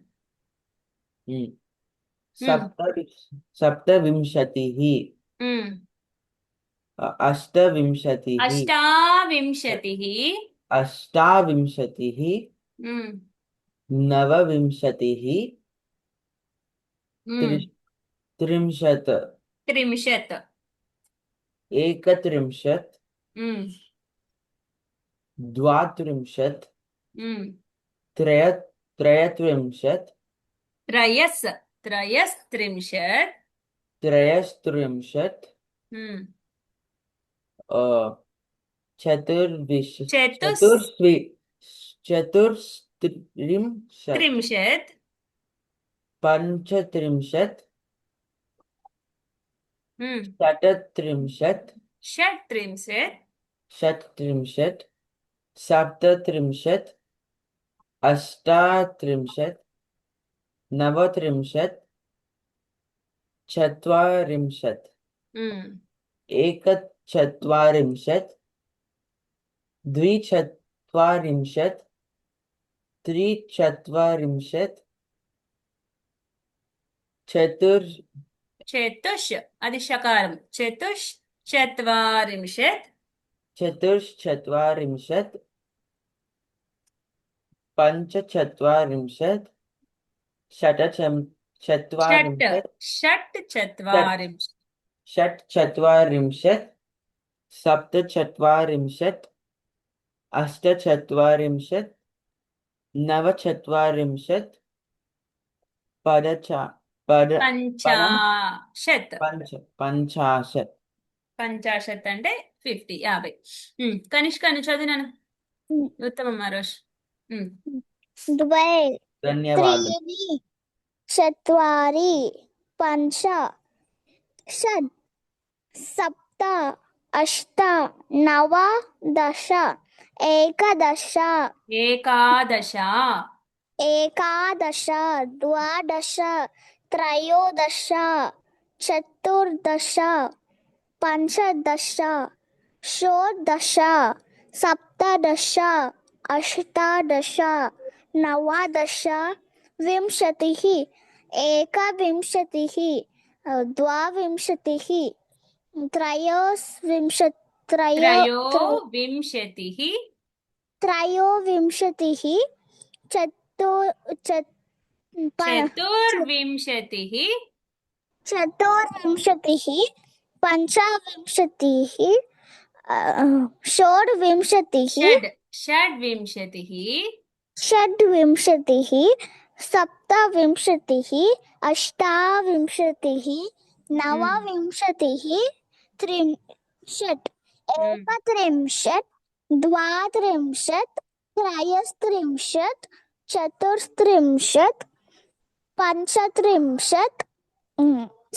సప్తవింశతిః అష్టవింశతిః అష్టావింశతిః. అష్టావింశతిః నవవింశతిః త్రింశత్ త్రింశత్. ఏకత్రింశత్ ద్వాత్రింశత్ త్రయత్రింశత్ త్రయస్త్రింశత్. త్రయస్త్రింశత్ చతుర్స్త్రింశత్ త్రింశత్. పంచత్రింశత్ షట్త్రింశత్ షట్త్రింశత్. షట్త్రింశత్ సప్తత్రింశత్ అష్టాత్రింశత్ నవత్రింశత్ చత్వారింశత్ ఏకచత్వారింశత్ ద్విచత్వారింశత్ త్రిచత్వారింశత్ చతుష్. అది షకారం. చతుశ్చత్వారింశత్. చతుశ్చత్వారింశత్ పంచచత్వారింశత్ షట్చత్వారింశత్ షట్చత్వారింశత్. షట్చత్వారింశత్ సప్తచత్వారింశత్ అష్టచత్వారింశత్ నవచత్వారింశత్ పంచాశత్. పంచాశత్. పంచాశత్ అంటే 50. కనిష్క నువ్వు చదివినాను. ఉత్తమం ఆరోష్. द्वे ధన్యవాదాలు. त्रीणि चत्वारि पञ्च षट् सप्त अष्ट नव दश एकदश ఏకాదశ. एकादश द्वादश त्रयोदश चतुर्दश पञ्चदश षोडश सप्तदश अष्टादश नवदश विंशतिः एकविंशतिः द्वाविंशतिः త్రయోవింశతిః त्रयोविंशतिः చతుర్వింశతిః चतुर्विंशतिः पञ्चविंशतिः षोडविंशतिः షడ్వింశతిః षड्विंशतिः सप्तविंशतिः अष्टाविंशतिः नवविंशतिः त्रिंशत् एकत्रिंशत् द्वात्रिंशत् त्रयस्त्रिंशत् चतुस्त्रिंशत् पञ्चत्रिंशत्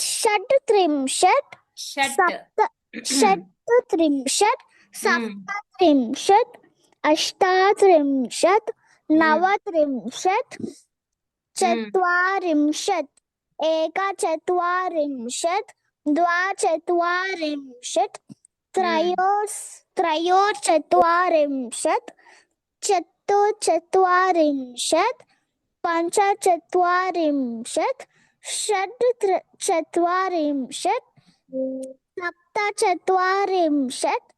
षट्त्रिंशत् षट्त्रिंशत् सप्तत्रिंशत् अष्टात्रिंशत् नवत्रिंशत् चत्वारिंशत् एकचत्वारिंशत् द्वाचत्वारिंशत् त्रयोचत्वारिंशत् चतुश्चत्वारिंशत् पञ्चचत्वारिंशत् षड्चत्वारिंशत् सप्तचत्वारिंशत्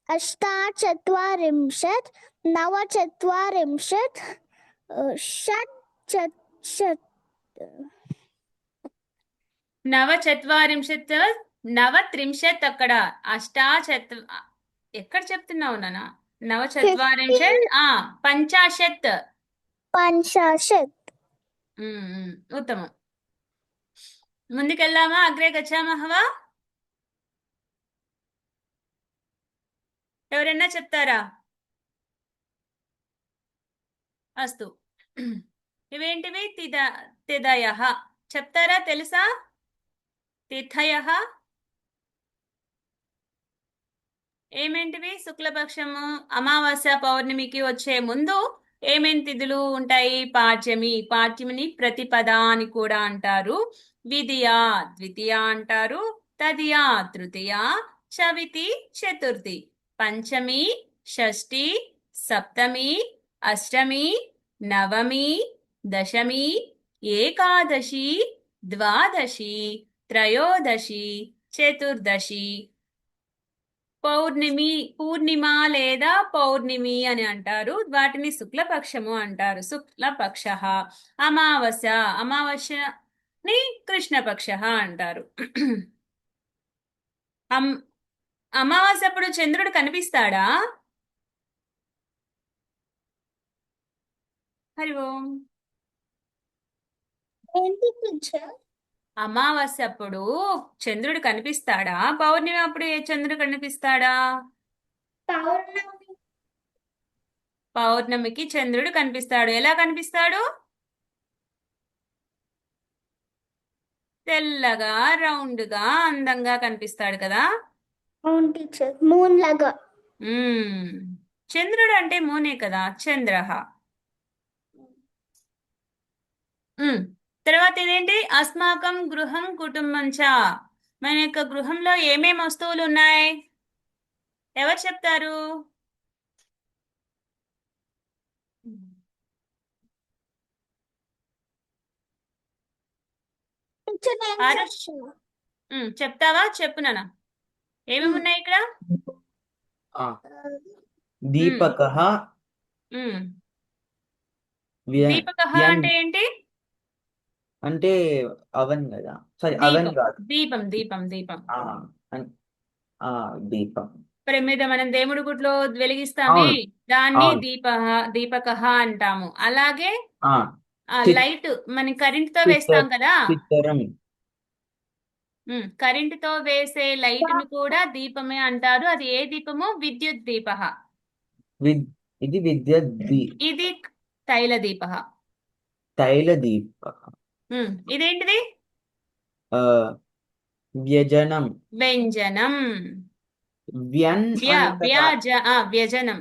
अष्टाचत्वारिंशत् नवचत्वारिंशत् षट् నవచత్వారింశత్ నవత్రింశత్ అక్కడ ఎక్కడ చెప్తున్నావు నాన్న? నవచత్వారింశత్ పంచాశత్. पञ्चाशत् ఉత్తమం. ముందుకెళ్దామా? అగ్రే గచ్చామః వా? ఎవరైనా చెప్తారా? అస్తు. ఇవేంటివి? తిథయః. చెప్తారా? తెలుసా? తిథయః ఏమేంటివి? శుక్లపక్షము అమావాస్య పౌర్ణమికి వచ్చే ముందు ఏమేం తిథులు ఉంటాయి? పాడ్యమిని ప్రతిపద అని కూడా అంటారు. విధియ ద్వితీయ అంటారు. తదియ తృతీయ. చవితి చతుర్థి. పంచమి షష్ఠి సప్తమి అష్టమి నవమి దశమి ఏకాదశి ద్వాదశి త్రయోదశి చతుర్దశి. పూర్ణిమ లేదా పౌర్ణమి అని అంటారు. వాటిని శుక్లపక్షము అంటారు. శుక్లపక్ష. అమావాస్యని కృష్ణపక్ష అంటారు. అమావాస్య అప్పుడు చంద్రుడు కనిపిస్తాడా? హరి ఓం. ఏంటి టీచర్? అమావాస్య అప్పుడు చంద్రుడు కనిపిస్తాడా? పౌర్ణమి అప్పుడు ఏ చంద్రుడు కనిపిస్తాడా? పౌర్ణమికి చంద్రుడు కనిపిస్తాడు. ఎలా కనిపిస్తాడు? తెల్లగా రౌండ్ గా అందంగా కనిపిస్తాడు కదా. అవును టీచర్, మూన్ లాగా. చంద్రుడు అంటే మూనే కదా, చంద్రహ. తర్వాత ఇదేంటి? అస్మాకం గృహం కుటుంబం చ. మన యొక్క గృహంలో ఏమేం వస్తువులు ఉన్నాయి? ఎవరు చెప్తారు? టీచర్ నేను ఆరుష్. చెప్తా. చెప్తావా? చెప్పు నాన్న. ఏమేమి ఉన్నాయి ఇక్కడ? దీపకః దీపకః అంటే ఏంటి? అంటే అవన్ కదా, సారీ అవన్ కాదు, దీపం. దీపం దీపం దీపం. ప్రమిద మనం దేవుడి గుడిలో వెలిగిస్తామే, అవును. దాన్ని అవును. దీపకః అంటాము. అలాగే చిత్- లైట్ మన కరెంట్ తో వేస్తాం కదా, చిత్తరం. కరెంట్ తో వేసే లైట్ ని కూడా దీపమే అంటారు. అది ఏ దీపము? విద్యుత్ దీప. ఇది విద్యుత్ ఇది తైల దీప. తైల దీప. ఇదేంటిది? వ్యజనం. వ్యంజనం. వ్యజనం. వ్యజనం.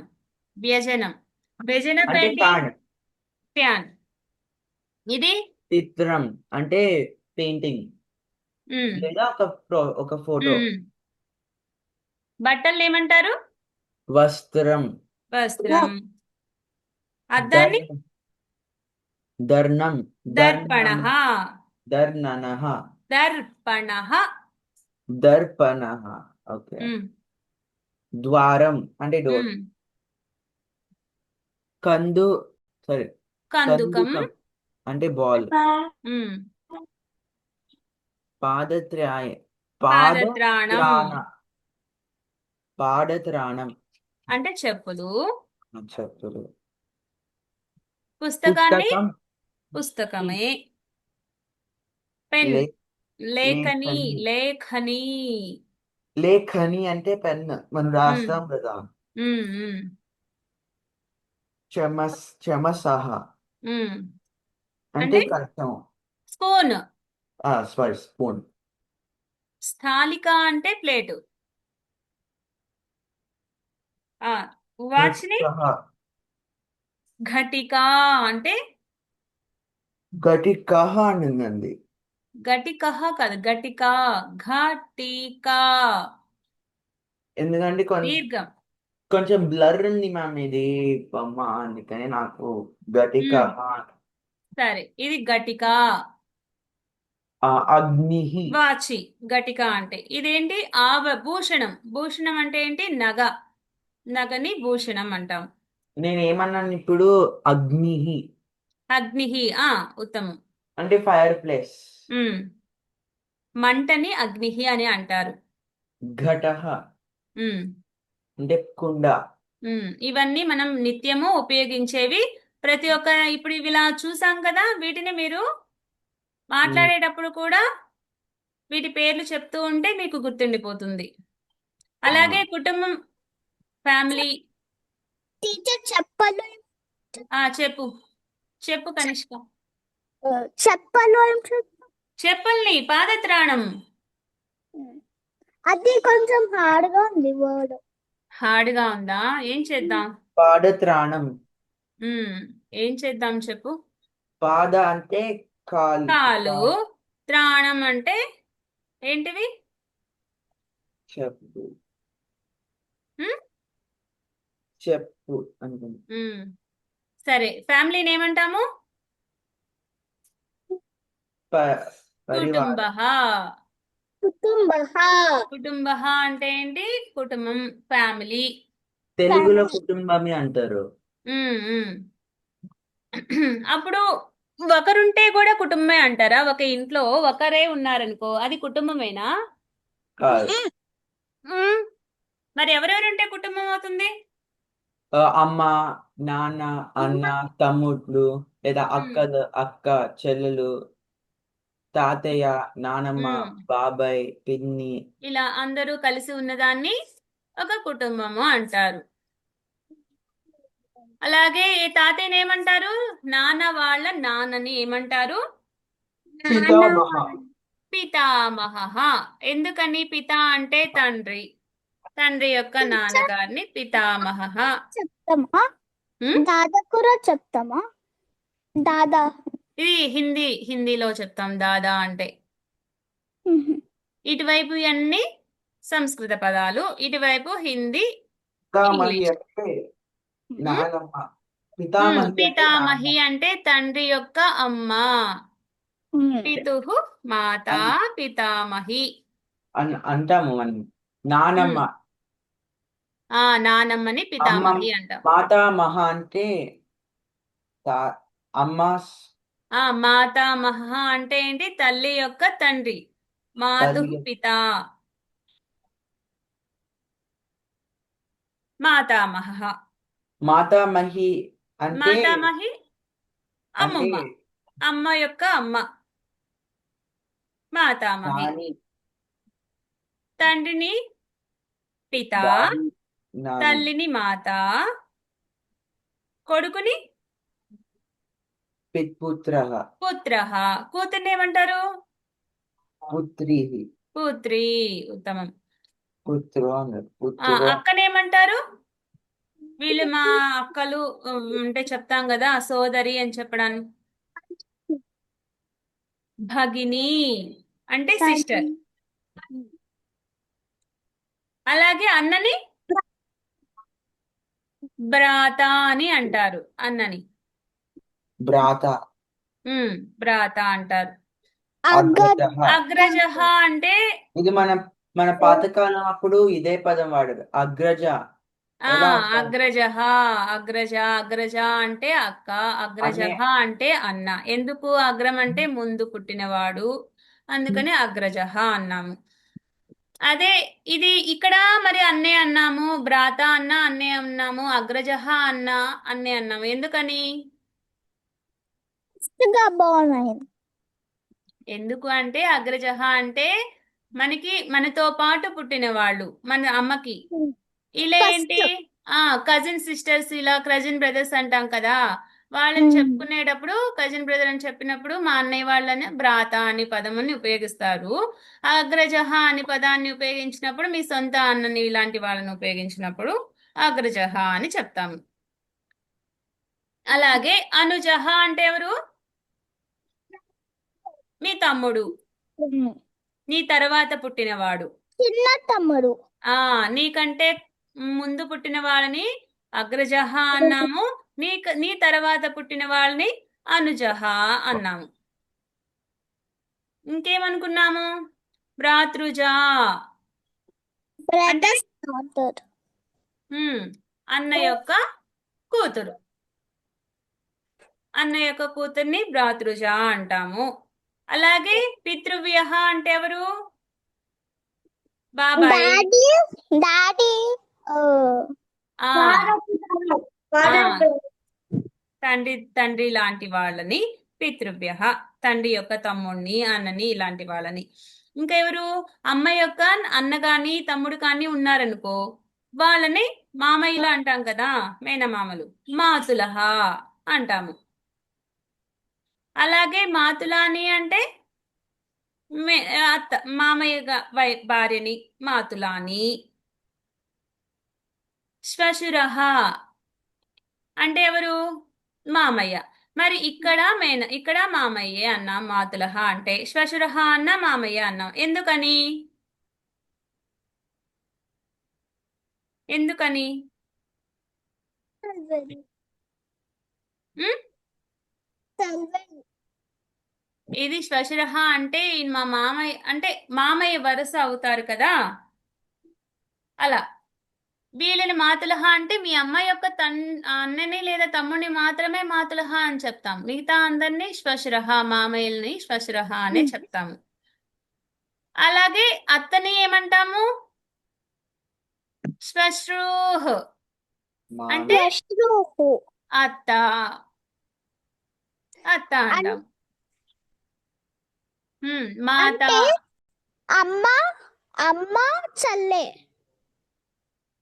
వ్యజనం అంటే ఏంటి? ఫ్యాన్. ఇది చిత్రం అంటే పెయింటింగ్ లేదా ఒక ఫోటో. బట్టలు ఏమంటారు? వస్త్రం. వస్త్రం. అద్దాన్ని దర్ణం. దర్పణః. దర్ణనః. దర్పణః. దర్పణః. ఓకే. ద్వారం అంటే డోర్. కందుకం అంటే బాల్. పాదత్రాణం అంటే చెప్పులు. చెప్పులు. పుస్తకమే. పెన్. లేఖని అంటే పెన్, మనం రాస్తాం కదా. చమసః అంటే కష్టం. స్పూన్. స్పూన్. స్థాలిక అంటే ప్లేటు. వాచ్ని ఘటిక అంటే ఘటికః అనిందండి. ఘటికః కాదు, ఘటిక. ఘటిక ఎందుకంటే దీర్ఘం. కొంచెం బ్లర్ ఉంది మ్యామ్ ఇది బొమ్మ, అందుకని నాకు గటిక సరే, ఇది గటిక. అగ్ని వాచి. గటిక అంటే ఇదేంటి? భూషణం. భూషణం అంటే ఏంటి? నగ. నగని భూషణం అంటాం. నేను ఏమన్నాను ఇప్పుడు? అగ్ని అగ్ని. ఉత్తమం. అంటే ఫైర్ ప్లేస్. ఉమ్. మంటని అగ్ని అని అంటారు. ఘట ఉమ్. అంటే కుండ. ఇవన్నీ మనం నిత్యము ఉపయోగించేవి. ప్రతి ఒక్క ఇప్పుడు ఇవి ఇలా చూసాం కదా, వీటిని మీరు మాట్లాడేటప్పుడు కూడా వీటి పేర్లు చెప్తూ ఉంటే మీకు గుర్తుండిపోతుంది. అలాగే కుటుంబం, ఫ్యామిలీ. టీచర్ చెప్పలు చెప్పు చెప్పు కనిష్క. చెప్పలు చెప్పల్ని పాదత్రాణం. అది కొంచెం హార్డ్ గా ఉంది వర్డ్. హార్డ్గా ఉందా? ఏం చేద్దాం? పాదత్రాణం. ఏం చేద్దాం చెప్పు. పాద అంటే కాలు. కాలు. త్రాణం అంటే ఏంటివి? చెప్పు ఉమ్, చెప్పు అనుకుంటా. సరే, ఫ్యామిలీని ఏమంటాము? పరివారం. కుటుంబ అంటే ఏంటి? కుటుంబం, ఫ్యామిలీ. తెలుగులో కుటుంబమే అంటారు. అప్పుడు ఒకరుంటే కూడా కుటుంబమే అంటారా? ఒక ఇంట్లో ఒకరే ఉన్నారనుకో, అది కుటుంబమేనా? కాదు. మరి ఎవరెవరుంటే కుటుంబం అవుతుంది? అమ్మ, నాన్న, అన్న, తమ్ముళ్ళు, లేదా అక్క, చెల్లెలు, తాతయ్య, నానమ్మ, బాబాయ్, పిన్ని, ఇలా అందరూ కలిసి ఉన్నదాన్ని ఒక కుటుంబము అంటారు. అలాగే తాతయ్యని ఏమంటారు? నాన్న వాళ్ళ నాన్నని ఏమంటారు? పితామహ. పితామహ. ఎందుకని? పిత అంటే తండ్రి. తండ్రి యొక్క నాన్నగారిని పితామహ. చెప్తామా? దాదా కూడా చెప్తామా? దాదా ఇది హిందీలో చెప్తాం దాదా అంటే. ఇటువైపు అన్ని సంస్కృత పదాలు, ఇటువైపు హిందీ, పితామహి ఇంగ్లీష్. అంటే నానమ్మ. పితామహి అంటే పితామహి అంటే తండ్రి యొక్క అమ్మ. పితుః మాతా పితామహి అంటాము మనం. నానమ్మ. నానమ్మని పితామహి అంటాం. మాతామహ అంటే అమ్మ. మాతామహ అంటే ఏంటి? తల్లి యొక్క తండ్రి. మాతుః పిత. మాతామహ. మాతామహి అంటే మాతామహి అమ్మమ్మ. అమ్మ యొక్క అమ్మ. మాతామహి. తండ్రిని పిత, తల్లిని మాత, కొడుకుని పుత్రః. కూతుర్ని ఏమంటారు? పుత్రి. ఉత్తమం. అక్కనేమంటారు? వీళ్ళు మా అక్కలు అంటే చెప్తాం కదా, సోదరి అని చెప్పడానికి. భగిని అంటే సిస్టర్. అలాగే అన్నని భ్రాత అని అంటారు. అన్నని భ్రాత అంటారు. అగ్రజ అంటే ఇది మన పాతకాలం అప్పుడు ఇదే పదం వాడదు. అగ్రజ. అగ్రజ అంటే అక్క, అగ్రజ అంటే అన్న. ఎందుకు? అగ్రం అంటే ముందు పుట్టినవాడు, అందుకని అగ్రజ అన్నాము. అదే ఇది ఇక్కడ మరి అన్నే అన్నాము, భ్రాత అన్న అన్నే అన్నాము, అగ్రజ అన్న అన్నే అన్నాము. ఎందుకని? ఎందుకు అంటే అగ్రజ అంటే మనతో పాటు పుట్టిన వాళ్ళు, మన అమ్మకి. ఇలా ఏంటి? కజిన్ సిస్టర్స్, ఇలా కజిన్ బ్రదర్స్ అంటాం కదా, వాళ్ళని చెప్పుకునేటప్పుడు కజిన్ బ్రదర్ అని చెప్పినప్పుడు మా అన్నయ్య వాళ్ళని భ్రాత అని పదముని ఉపయోగిస్తారు. అగ్రజ అని పదాన్ని ఉపయోగించినప్పుడు మీ సొంత అన్నని ఇలాంటి వాళ్ళని ఉపయోగించినప్పుడు అగ్రజ అని చెప్తాము. అలాగే అనుజ అంటే ఎవరు? మీ తమ్ముడు, నీ తర్వాత పుట్టినవాడు. చిన్న తమ్ముడు. నీకంటే ముందు పుట్టిన వాళ్ళని అగ్రజః అన్నాము, నీ తర్వాత పుట్టిన వాళ్ళని అనుజః అన్నాము. ఇంకేమనుకున్నాము? భ్రాతృజ అంటే అన్న యొక్క కూతురు. అన్న యొక్క కూతుర్ని భ్రాతృజ అంటాము. అలాగే పితృవ్యః అంటే ఎవరు? బాబాయ్. ఆ తండ్రి లాంటి వాళ్ళని పితృవ్యః, తండ్రి యొక్క తమ్ముడిని, అన్నని, ఇలాంటి వాళ్ళని. ఇంకా ఎవరు? అమ్మ యొక్క అన్న కాని తమ్ముడు కాని ఉన్నారనుకో, వాళ్ళని మామయ్యలు అంటాం కదా, మేనమామలు, మాతులహ అంటాము. అలాగే మాతులాని అంటే అత్త, మామయ్య భార్యని మాతులాని. శ్వశురః అంటే ఎవరు? మామయ్య. మరి ఇక్కడ మామయ్యే అన్నాం, మాతులహ అంటే. శ్వశురః అన్న మామయ్య అన్నాం. ఎందుకని? ఉమ్? ఇది శ్వశురః అంటే మా మామయ్య, అంటే మామయ్య వరుస అవుతారు కదా, అలా. వీళ్ళని మాతులహ అంటే మీ అమ్మ యొక్క అన్నని లేదా తమ్ముడిని మాత్రమే మాతులహ అని చెప్తాం. మిగతా అందరినీ శ్వశురః, మామయ్యల్ని శ్వశురః అనే చెప్తాము. అలాగే అత్తని ఏమంటాము? శ్వశ్రూః అంటే అత్త అంటాం. మాత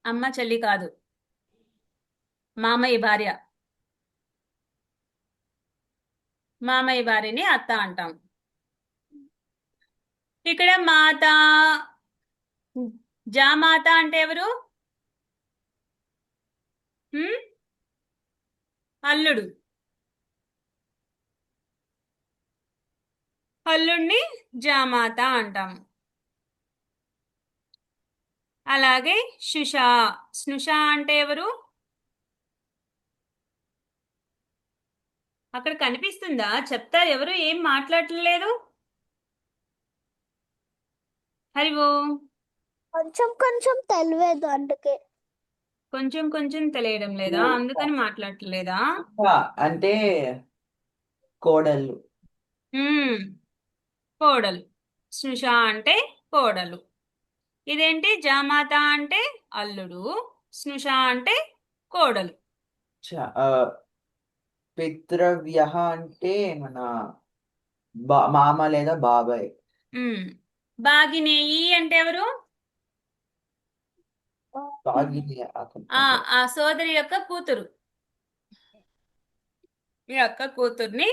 అమ్మ చెల్లి కాదు, మామయ్య భార్య. మామయ్య భార్యని అత్త అంటాం. ఇక్కడ మాత, జామాత అంటే ఎవరు? అల్లుడు. అల్లుడిని జామాత అంటాము. అలాగే స్నుష అంటే ఎవరు? అక్కడ కనిపిస్తుందా? చెప్తారు ఎవరు? ఏం మాట్లాడలేదు. హరి ఓం. కొంచెం తెలియదు, అందుకే కొంచెం తెలియడం లేదా? అందుకని మాట్లాడలేదా? అంటే కోడలు. కోడలు. స్నుష అంటే కోడలు. ఇదేంటి? జామాత అంటే అల్లుడు, స్నుష అంటే కోడలు. పితృవ్యః అంటే మన మామ లేదా బాబాయ్. భాగినేయి అంటే ఎవరు? ఆ సోదరి యొక్క కూతురు. ఈ యొక్క కూతుర్ని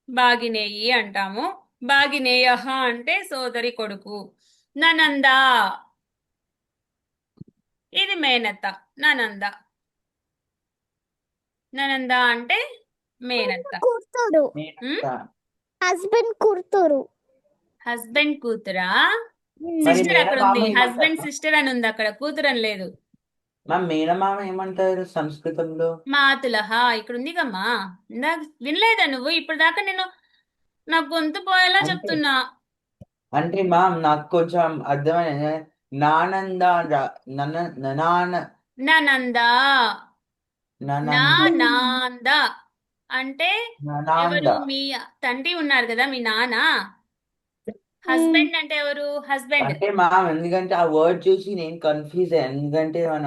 భాగినేయి అంటాము. భాగినేయః అంటే సోదరి కొడుకు. ననంద, ఇది మేనత్త. ననంద అంటే మేనత్త. హస్బెండ్ కూతురా? సిస్టర్ అక్కడ ఉంది. హస్బెండ్ సిస్టర్ అని ఉంది అక్కడ, కూతురు అని లేదు. మేనమామ ఏమంటారు సంస్కృతంలో? మాతులహ. ఇక్కడ ఉంది కమ్మా, ఇందాక వినలేదా నువ్వు? ఇప్పుడు దాకా నేను నా గొంతు పోయేలా చెప్తున్నా. అంటే నాకు కొంచెం అర్థమైన నానంద నానంద అంటే ఎవరు? మీ తండ్రి ఉన్నారు కదా, మీ నాన్న. హస్బెండ్ అంటే ఎవరు? హస్బెండ్ అంటే ఎందుకంటే ఆ వర్డ్ చూసి నేను కన్ఫ్యూజ్ అయ్యాను. ఎందుకంటే మన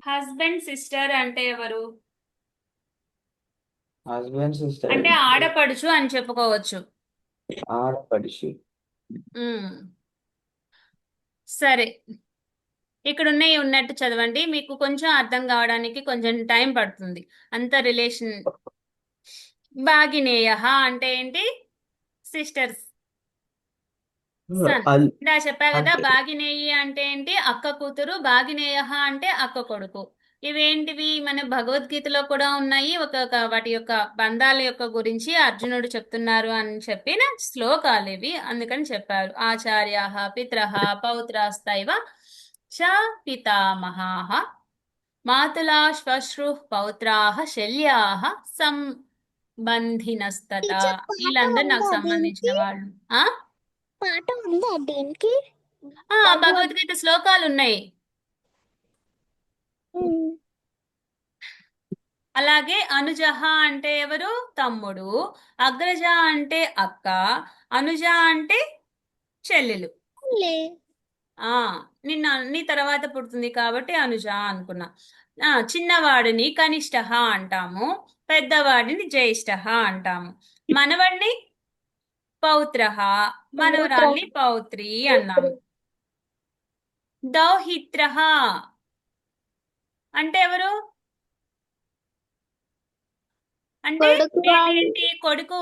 హస్బెండ్ సిస్టర్ అంటే ఎవరు? హస్బెండ్ సిస్టర్ అంటే ఆడపడుచు అని చెప్పుకోవచ్చు. ఆడపడుచు. సరే, ఇక్కడ ఉన్నట్టు చదవండి. మీకు కొంచెం అర్థం కావడానికి కొంచెం టైం పడుతుంది. అంత రిలేషన్. భాగినేయః అంటే ఏంటి? Sisters, son. ఇలా చెప్పా కదా. భాగినేయి అంటే ఏంటి? అక్క కూతురు. భాగినేయః అంటే అక్క కొడుకు. ఇవేంటివి? మన భగవద్గీతలో కూడా ఉన్నాయి. వాటి యొక్క బంధాల యొక్క గురించి అర్జునుడు చెప్తున్నారు అని చెప్పిన శ్లోకాలు ఇవి, అందుకని చెప్పారు. ఆచార్యాః పిత్రః పౌత్రాస్తైవ చ పితామహాః మాతులా శ్వశ్రుః పౌత్రాః శల్యాః సంబంధినస్తత. టీచర్ పాట వీళ్ళందరూ నాకు ఉందా సంబంధించిన దీనికి? వాళ్ళు. ఆ పాట ఉందా దీనికి? ఆ, భగవద్గీత శ్లోకాలు ఉన్నాయి. ఉమ్. అలాగే అనుజహ అంటే ఎవరు? తమ్ముడు. అగ్రజ అంటే అక్క. అనుజ అంటే చెల్లెలు. లే. ఆ నీ తర్వాత పుడుతుంది కాబట్టి అనుజ అనుకున్నా. చిన్నవాడిని కనిష్ట అంటాము, పెద్దవాడిని జ్యేష్ఠ అంటాము. మనవడిని పౌత్ర, మనవరాల్ని పౌత్రి అన్నాము. దౌహిత్ర అంటే ఎవరు? అంటే కొడుకు వాళ్ళు. ఏంటి? కొడుకు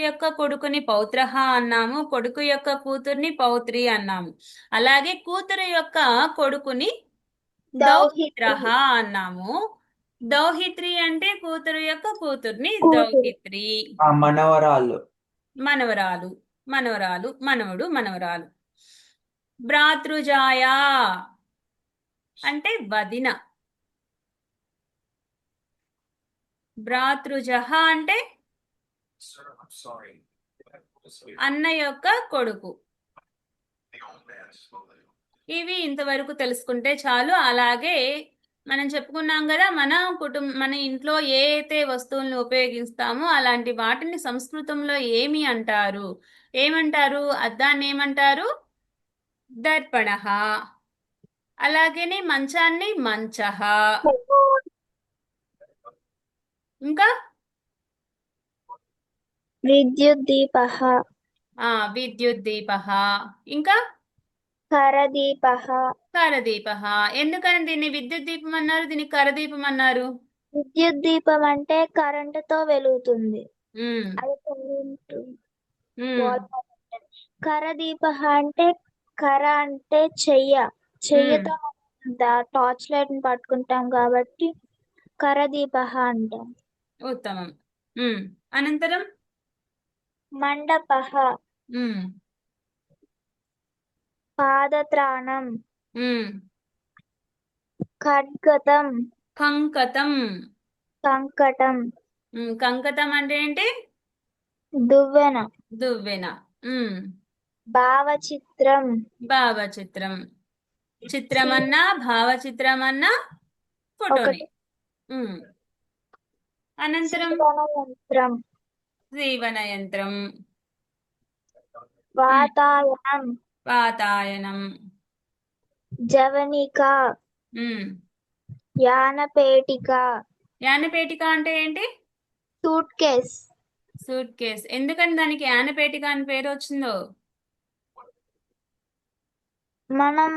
యొక్క కొడుకుని పౌత్ర అన్నాము, కొడుకు యొక్క కూతుర్ని పౌత్రి అన్నాము. అలాగే కూతురు యొక్క కొడుకుని దౌహిత్ర దౌహిత్రి. అన్నాము. దౌహిత్రి అంటే కూతురు యొక్క కూతుర్ని కూతురు. దౌహిత్రి. మనవరాలు. మనవరాలు, మనవడు, మనవరాలు. భ్రాతృజాయ అంటే వదిన. భ్రాతృజః అంటే అన్న యొక్క కొడుకు. ఇవి ఇంతవరకు తెలుసుకుంటే చాలు. అలాగే మనం చెప్పుకున్నాం కదా, మన ఇంట్లో ఏ అయితే వస్తువులను ఉపయోగిస్తామో అలాంటి వాటిని సంస్కృతంలో ఏమంటారు? అద్దాన్ని ఏమంటారు? దర్పణః. అలాగేనే మంచాన్ని మంచః. ఇంకా విద్యుత్ దీపః. విద్యుత్ దీపః. ఇంకా కరదీపః. కరదీపః. ఎందుకని దీన్ని విద్యుత్ దీపం అన్నారు, దీన్ని కరదీపం అన్నారు? విద్యుత్ దీపం అంటే కరెంటుతో వెలుగుతుంది. ఉమ్, అది కరెంటు. ఉమ్, కరదీపః అంటే కర అంటే చెయ్యతో టార్చ్ లైట్ ని పట్టుకుంటాం కాబట్టి కరదీపః అంటాం. ఉత్తమం. అనంతరం మండపః. ఉమ్, పాదత్రాణం. ఉమ్, ఖడ్గతం. కంకతం. సంకటం. కంకతం అంటే ఏంటి? దువ్వెన. దువ్వెన. భావచిత్రం. భావచిత్రం. చిత్రమన్నా భావచిత్రమన్నా ఫోటోని. ఒకటి. అనంతరం సీవన యంత్రం. జీవన యంత్రం. వాతాయనం. వాతాయనం. జవనిక. యానపేటిక. యానపేటిక అంటే ఏంటి? Suit case. Suit case. ఎందుకని దానికి యానపేటిక అని పేరు వచ్చిందో? మనం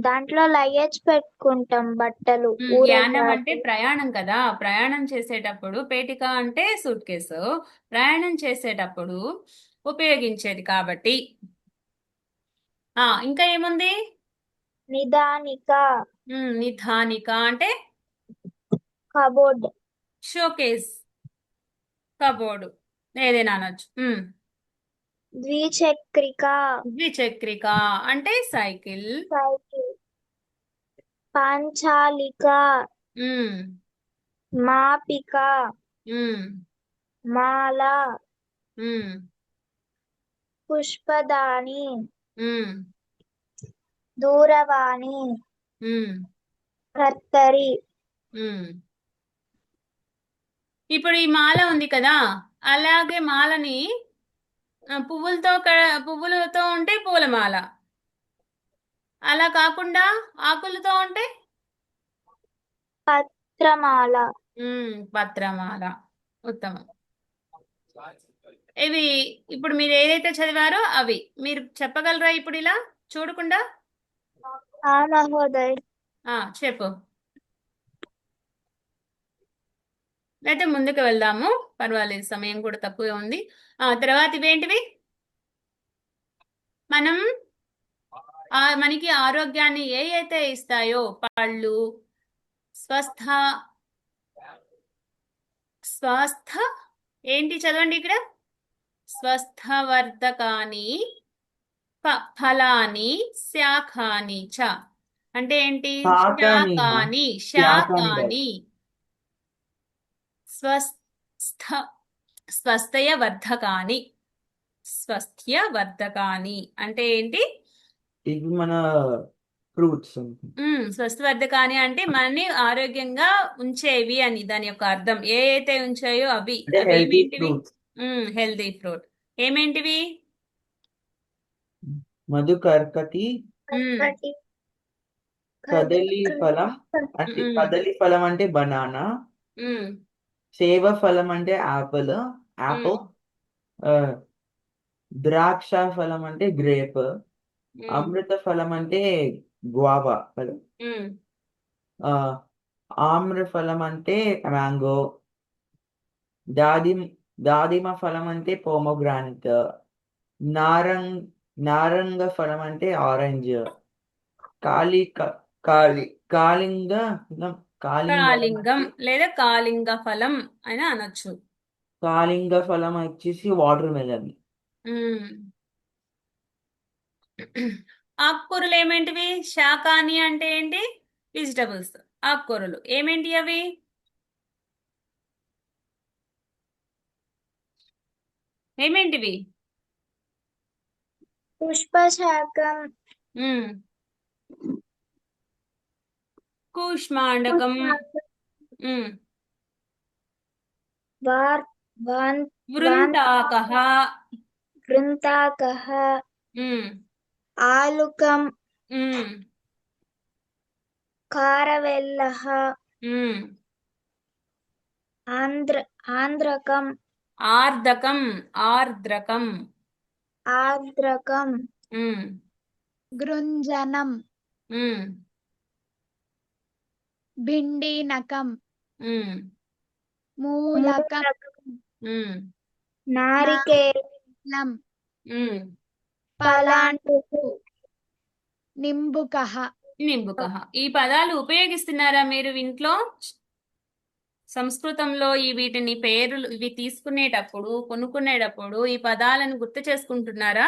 దాంట్లో లగేజ్ పెట్టుకుంటాం, బట్టలు. యానం అంటే ప్రయాణం కదా. ప్రయాణం చేసేటప్పుడు, పేటిక అంటే సూట్ కేసు, ప్రయాణం చేసేటప్పుడు ఉపయోగించేది కాబట్టి. ఇంకా ఏముంది? నిదానిక. నిధానిక అంటే కబోర్డ్. షోకేస్, కబోర్డు, ఏదైనా అనొచ్చు. ద్విచక్రిక. ద్విచక్రిక అంటే సైకిల్. సైకిల్. పాంచాలిక. మాపిక. మాల. పుష్పదాని. దూరవాణి. కత్తరి. ఇప్పుడు ఈ మాల ఉంది కదా, అలాగే మాలని పువ్వులతో ఉంటే పూలమాల, అలా కాకుండా ఆకులతో ఉంటే పత్రమాల. పత్రమాల. ఉత్తమం. ఇవి ఇప్పుడు మీరు ఏదైతే చదివారో అవి మీరు చెప్పగలరా ఇప్పుడు ఇలా చూడకుండా? మహోదయ్. చెప్పు. అయితే ముందుకు వెళ్దాము, పర్వాలేదు, సమయం కూడా తక్కువే ఉంది. తర్వాత ఇవేంటివి? మనకి ఆరోగ్యాన్ని ఏ అయితే ఇస్తాయో, పళ్ళు, స్వస్థ ఏంటి చదవండి ఇక్కడ? స్వస్థవర్ధకాని ఫలాని శాఖాని చ అంటే ఏంటి? శాకాని శాకాని శాకాని కాదు. శాకాని స్వస్థ స్వస్థయవర్ధకాని స్వస్థ్యవర్ధకాని అంటే ఏంటి? ఇవి మన ఫ్రూట్స్. స్వస్థవర్ధకాని అంటే మనని ఆరోగ్యంగా ఉంచేవి అని దాని యొక్క అర్థం. ఏ అయితే ఉంచాయో అవి అంటే అవి హెల్తీ ఏమేంటివి? ఫ్రూట్స్. Healthy fruit. ఏమేంటివి? మధుకర్కటి, కర్కటి కదలి ఫలం. అంటే మ్మ్. కదలి ఫలం అంటే బనానా, మ్మ్. సేవ ఫలం అంటే యాపిల్, యాపిల్. ద్రాక్ష ఫలం అంటే గ్రేప్, మ్మ్. అమృత ఫలం అంటే గ్వావా ఫలం, మ్మ్. ఆ, ఆమ్ర ఫలం అంటే మ్యాంగో, దాదిమ ఫలం అంటే పోమోగ్రానెట్, నారంగ్ నారంగ ఫలం అంటే ఆరెంజ్, కాలి కాలి కాలింగ కాలింగ కాలింగం లేదా కాలింగ ఫలం అని అనొచ్చు. కాలింగ ఫలం వచ్చేసి వాటర్ మెలన్. మ్మ్. ఆకుకూరలు ఏమేంటివి? శాకాని అంటే ఏంటి? వెజిటబుల్స్. ఆకుకూరలు ఏమేంటి అవి? ఏమేంటివి? పుష్పశాకం మ్మ్. కూష్మాండకం. మ్మ్. వృంతాకః. వృంతాకః మ్మ్. ఆలుకం మ్మ్. కారవెల్లః మ్మ్. ఆంధ్రకం ఆర్ద్రకం. ఆర్ద్రకం. ఆర్ద్రకం మ్మ్. గృంజనం మ్మ్. భిండీనకం మ్మ్. మూలకం మ్మ్. నారికేలం మ్మ్. పలాండుకు నింబుకః నింబుకః. ఈ పదాలు ఉపయోగిస్తున్నారా మీరు ఇంట్లో? సంస్కృతంలో వీటిని పేర్లు ఇవి తీసుకునేటప్పుడు కొనుక్కునేటప్పుడు ఈ పదాలను గుర్తు చేసుకుంటున్నారా?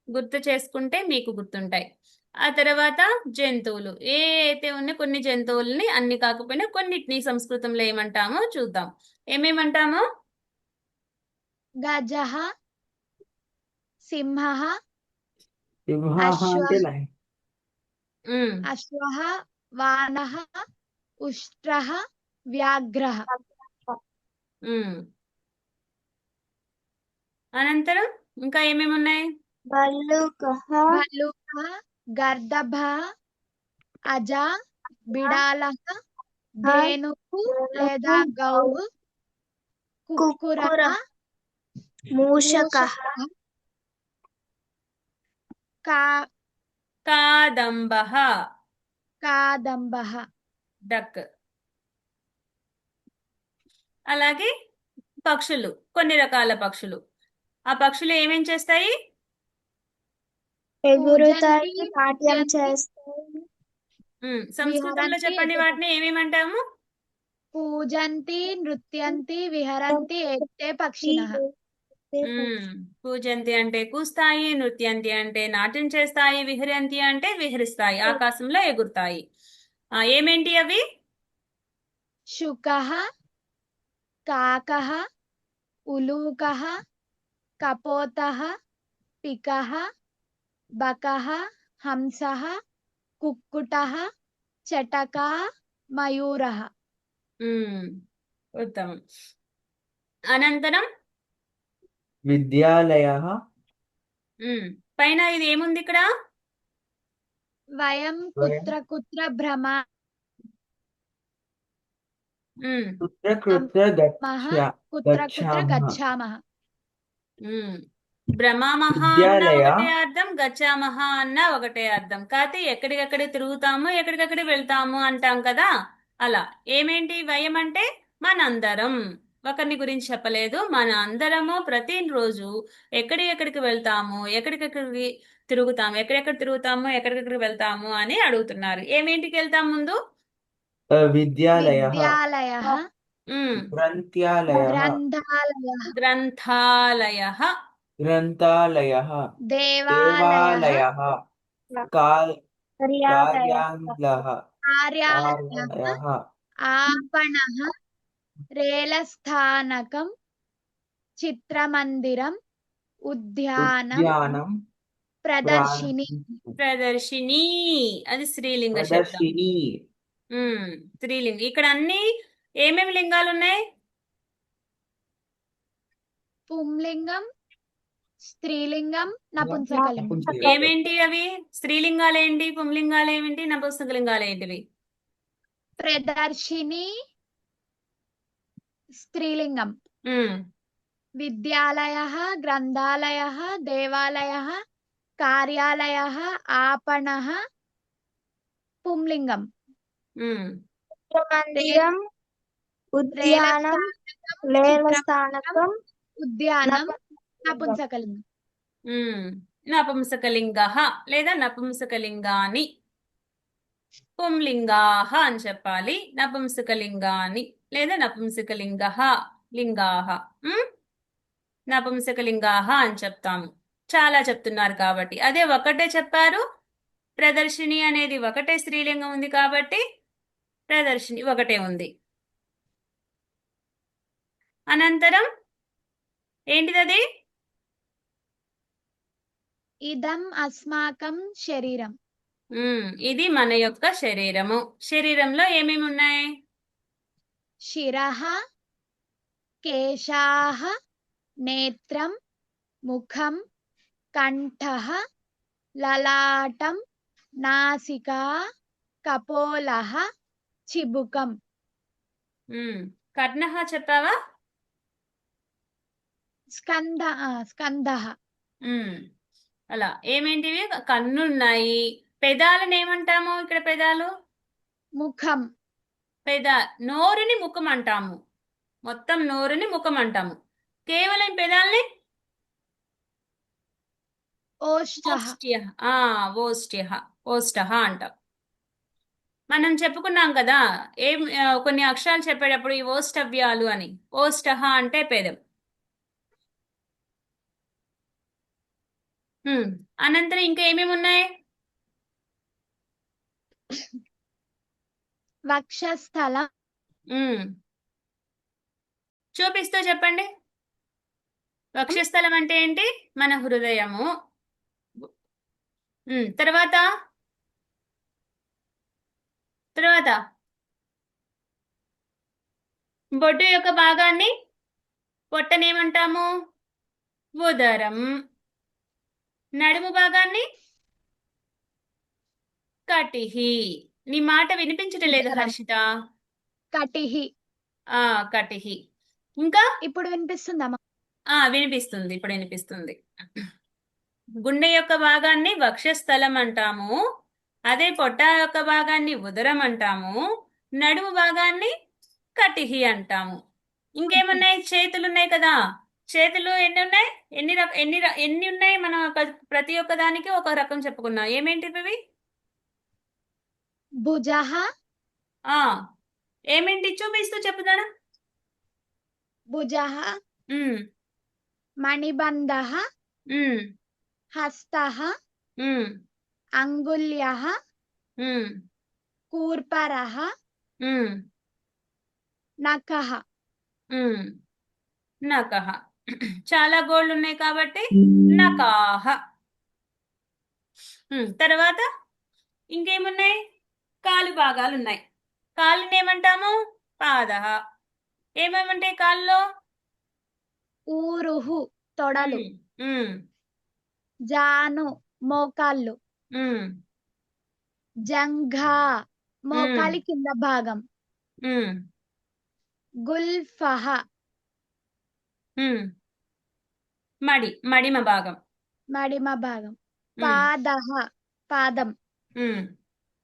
గుర్తు చేసుకుంటే మీకు గుర్తుంటాయి. ఆ తర్వాత జంతువులు ఏ అయితే ఉన్న కొన్ని జంతువుల్ని, అన్ని కాకపోయినా కొన్నిటిని సంస్కృతంలో ఏమంటామో చూద్దాం. ఏమేమంటామో? గజః సింహః సింహ అశ్వ అంటే లైన్. మ్మ్. అశ్వః వానః ఉష్ట్రః వ్యాఘ్రః మ్మ్. అనంతరం ఇంకా ఏమేమి ఉన్నాయి? భల్లూకః భల్లూకः గర్దభः అజ బిడాలः ధేనువు లేదా గౌ కుక్కురः మూషకః కాదంబః. కాదంబః డక్. అలాగే పక్షులు, కొన్ని రకాల పక్షులు. ఆ పక్షులు ఏమేం చేస్తాయి? ఎగురుతాయి, పూజంతి, నాట్యం నృత్యంతి, చేస్తాయి. సంస్కృతంలో విహరంతి, చెప్పండి, వాటిని ఏమేమంటాము? పూజంతి నృత్యంతి విహరంతి ఏతే పక్షిణః పూజంతి అంటే కూస్తాయి, నృత్యంతి అంటే నాట్యం చేస్తాయి, విహరంతి అంటే విహరిస్తాయి, ఆకాశంలో ఎగురుతాయి. ఏమేంటి అవి? శుకః కాకः ఉలూకः కపోతः పికः బకः హంసः కుక్కుటः చటకా మయూరः ఉత్తమం. అనంతరం విద్యాలయః. పైన ఇది ఏముంది ఇక్కడ? వయం కుత్ర కుత్ర భ్రమ కుత్ర కుత్ర కుత్ర కుత్ర గచ్ఛామః. గచ్ఛామః భ్రమామహ అన్న విద్యాలయ ఒకటే అర్థం, గచ్చామహ అన్న ఒకటే అర్థం. కాకపోతే ఎక్కడికక్కడ తిరుగుతాము, ఎక్కడికక్కడ వెళ్తాము అంటాం కదా, అలా. ఏమేంటి వయం అంటే మనందరం, ఒకరిని గురించి చెప్పలేదు. మన అందరము ప్రతిరోజు ఎక్కడికి వెళ్తాము, ఎక్కడికెక్కడికి తిరుగుతాము, ఎక్కడెక్కడ తిరుగుతాము, ఎక్కడికెక్కడికి వెళ్తాము అని అడుగుతున్నారు. ఏమేంటికి వెళ్తాం ముందు? విద్యాలయః, విద్యాలయః గ్రంథాలయః, గ్రంథాలయః గ్రంథాలయః గ్రంథాలయః దేవాలయः దేవాలయः కాల్ కార్యాలయ కార్యాలయः కార్యాలయः కార్యాలయः आपणः रेलस्थानकं चित्रमन्दिरम् उद्यानं ఉద్యానం प्रदर्शिनी ప్రదర్శిని అది స్త్రీలింగ శబ్దం. ప్రదర్శిని స్త్రీలింగ. ఇక్కడ అన్ని ఏమేమి లింగాలు ఉన్నాయి? పుంలింగం స్త్రీలింగం నపుంసకలింగం నపుంసకలింగం. ఏమేంటి అవి? స్త్రీలింగాలు ఏంటి, పుంలింగాలు ఏమిటి, నపుంసకలింగాలు ఏంటివి? ప్రదర్శిని స్త్రీలింగం ఉమ్, విద్యాలయः గ్రంథాలయः దేవాలయः కార్యాలయः आपणः పుంలింగం ఉమ్. మందిరం ఉద్యానం లేలస్థానకం ఉద్యానం నపుంసకలింగం నపుంసకలింగ లేదా నపుంసకలింగాని. పుంలింగాహ అని చెప్పాలి, నపుంసకలింగాని లేదా నపుంసకలింగ లింగాహ. నపుంసకలింగాహ అని చెప్తాము. చాలా చెప్తున్నారు కాబట్టి. అదే ఒకటే చెప్పారు, ప్రదర్శిని అనేది ఒకటే స్త్రీలింగం ఉంది కాబట్టి ప్రదర్శిని ఒకటే ఉంది. అనంతరం ఏంటిదది? ఇదం అస్మాకం శరీరం ఇది మన యొక్క శరీరము. శరీరంలో ఏమేమి ఉన్నాయి? శిరః కేశాః నేత్రం ముఖం కంఠః లలాటం నాసికా కపోలః చిబుకం కర్ణః చెప్పావా? స్కందః అలా ఏమేంటివి? కన్నున్నాయి. పెదాలను ఏమంటాము ఇక్కడ? పెదాలు ముఖం నోరుని ముఖం అంటాము. మొత్తం నోరుని ముఖం అంటాము. కేవలం పెదాలని ఓష్ఠః ఓష్ఠః అంటాం. మనం చెప్పుకున్నాం కదా కొన్ని అక్షరాలు చెప్పేటప్పుడు ఈ ఓష్టవ్యాలు అని. ఓష్ఠః అంటే పెదం. అనంతరం ఇంకా ఏమేమి ఉన్నాయి? వక్షస్థలం చూపిస్తూ చెప్పండి. వక్షస్థలం అంటే ఏంటి? మన హృదయము. తర్వాత బొడ్డు యొక్క భాగాన్ని పొట్టనేమంటాము? ఉదరం. నడుము భాగాన్ని కటిహి. నీ మాట వినిపించటం లేదు హర్షిత. కటిహి. కటిహి. ఇంకా ఇప్పుడు వినిపిస్తుందా? వినిపిస్తుంది, ఇప్పుడు వినిపిస్తుంది. గుండె యొక్క భాగాన్ని వక్షస్థలం అంటాము. అదే పొట్ట యొక్క భాగాన్ని ఉదరం అంటాము. నడుము భాగాన్ని కటిహి అంటాము. ఇంకేమున్నాయి? చేతులు ఉన్నాయి కదా. చేతులు ఎన్ని ఉన్నాయి? ఎన్ని ఉన్నాయి? మనం ప్రతి ఒక్క దానికి ఒక రకం చెప్పుకున్నాం. ఏమేంటివి? భుజః. ఏమేంటి? చూపిస్తూ చెప్పుదానా? భుజః మణిబంధః హస్తః అంగుళ్యః కూర్పరః నఖః. నఖః. చాలా గోళ్ళు ఉన్నాయి కాబట్టి నఖాహ. తర్వాత ఇంకేమున్నాయి? కాలు భాగాలు ఉన్నాయి. కాలుని ఏమంటాము? పాదః. ఏమేమంటాయి కాళ్ళలో? ఊరుహు తొడలు, జాను మోకాళ్ళు, జంఘా మోకాలి కింద భాగం, గుల్ఫః మడిమ భాగం. మడిమ భాగం, పాదః పాదం,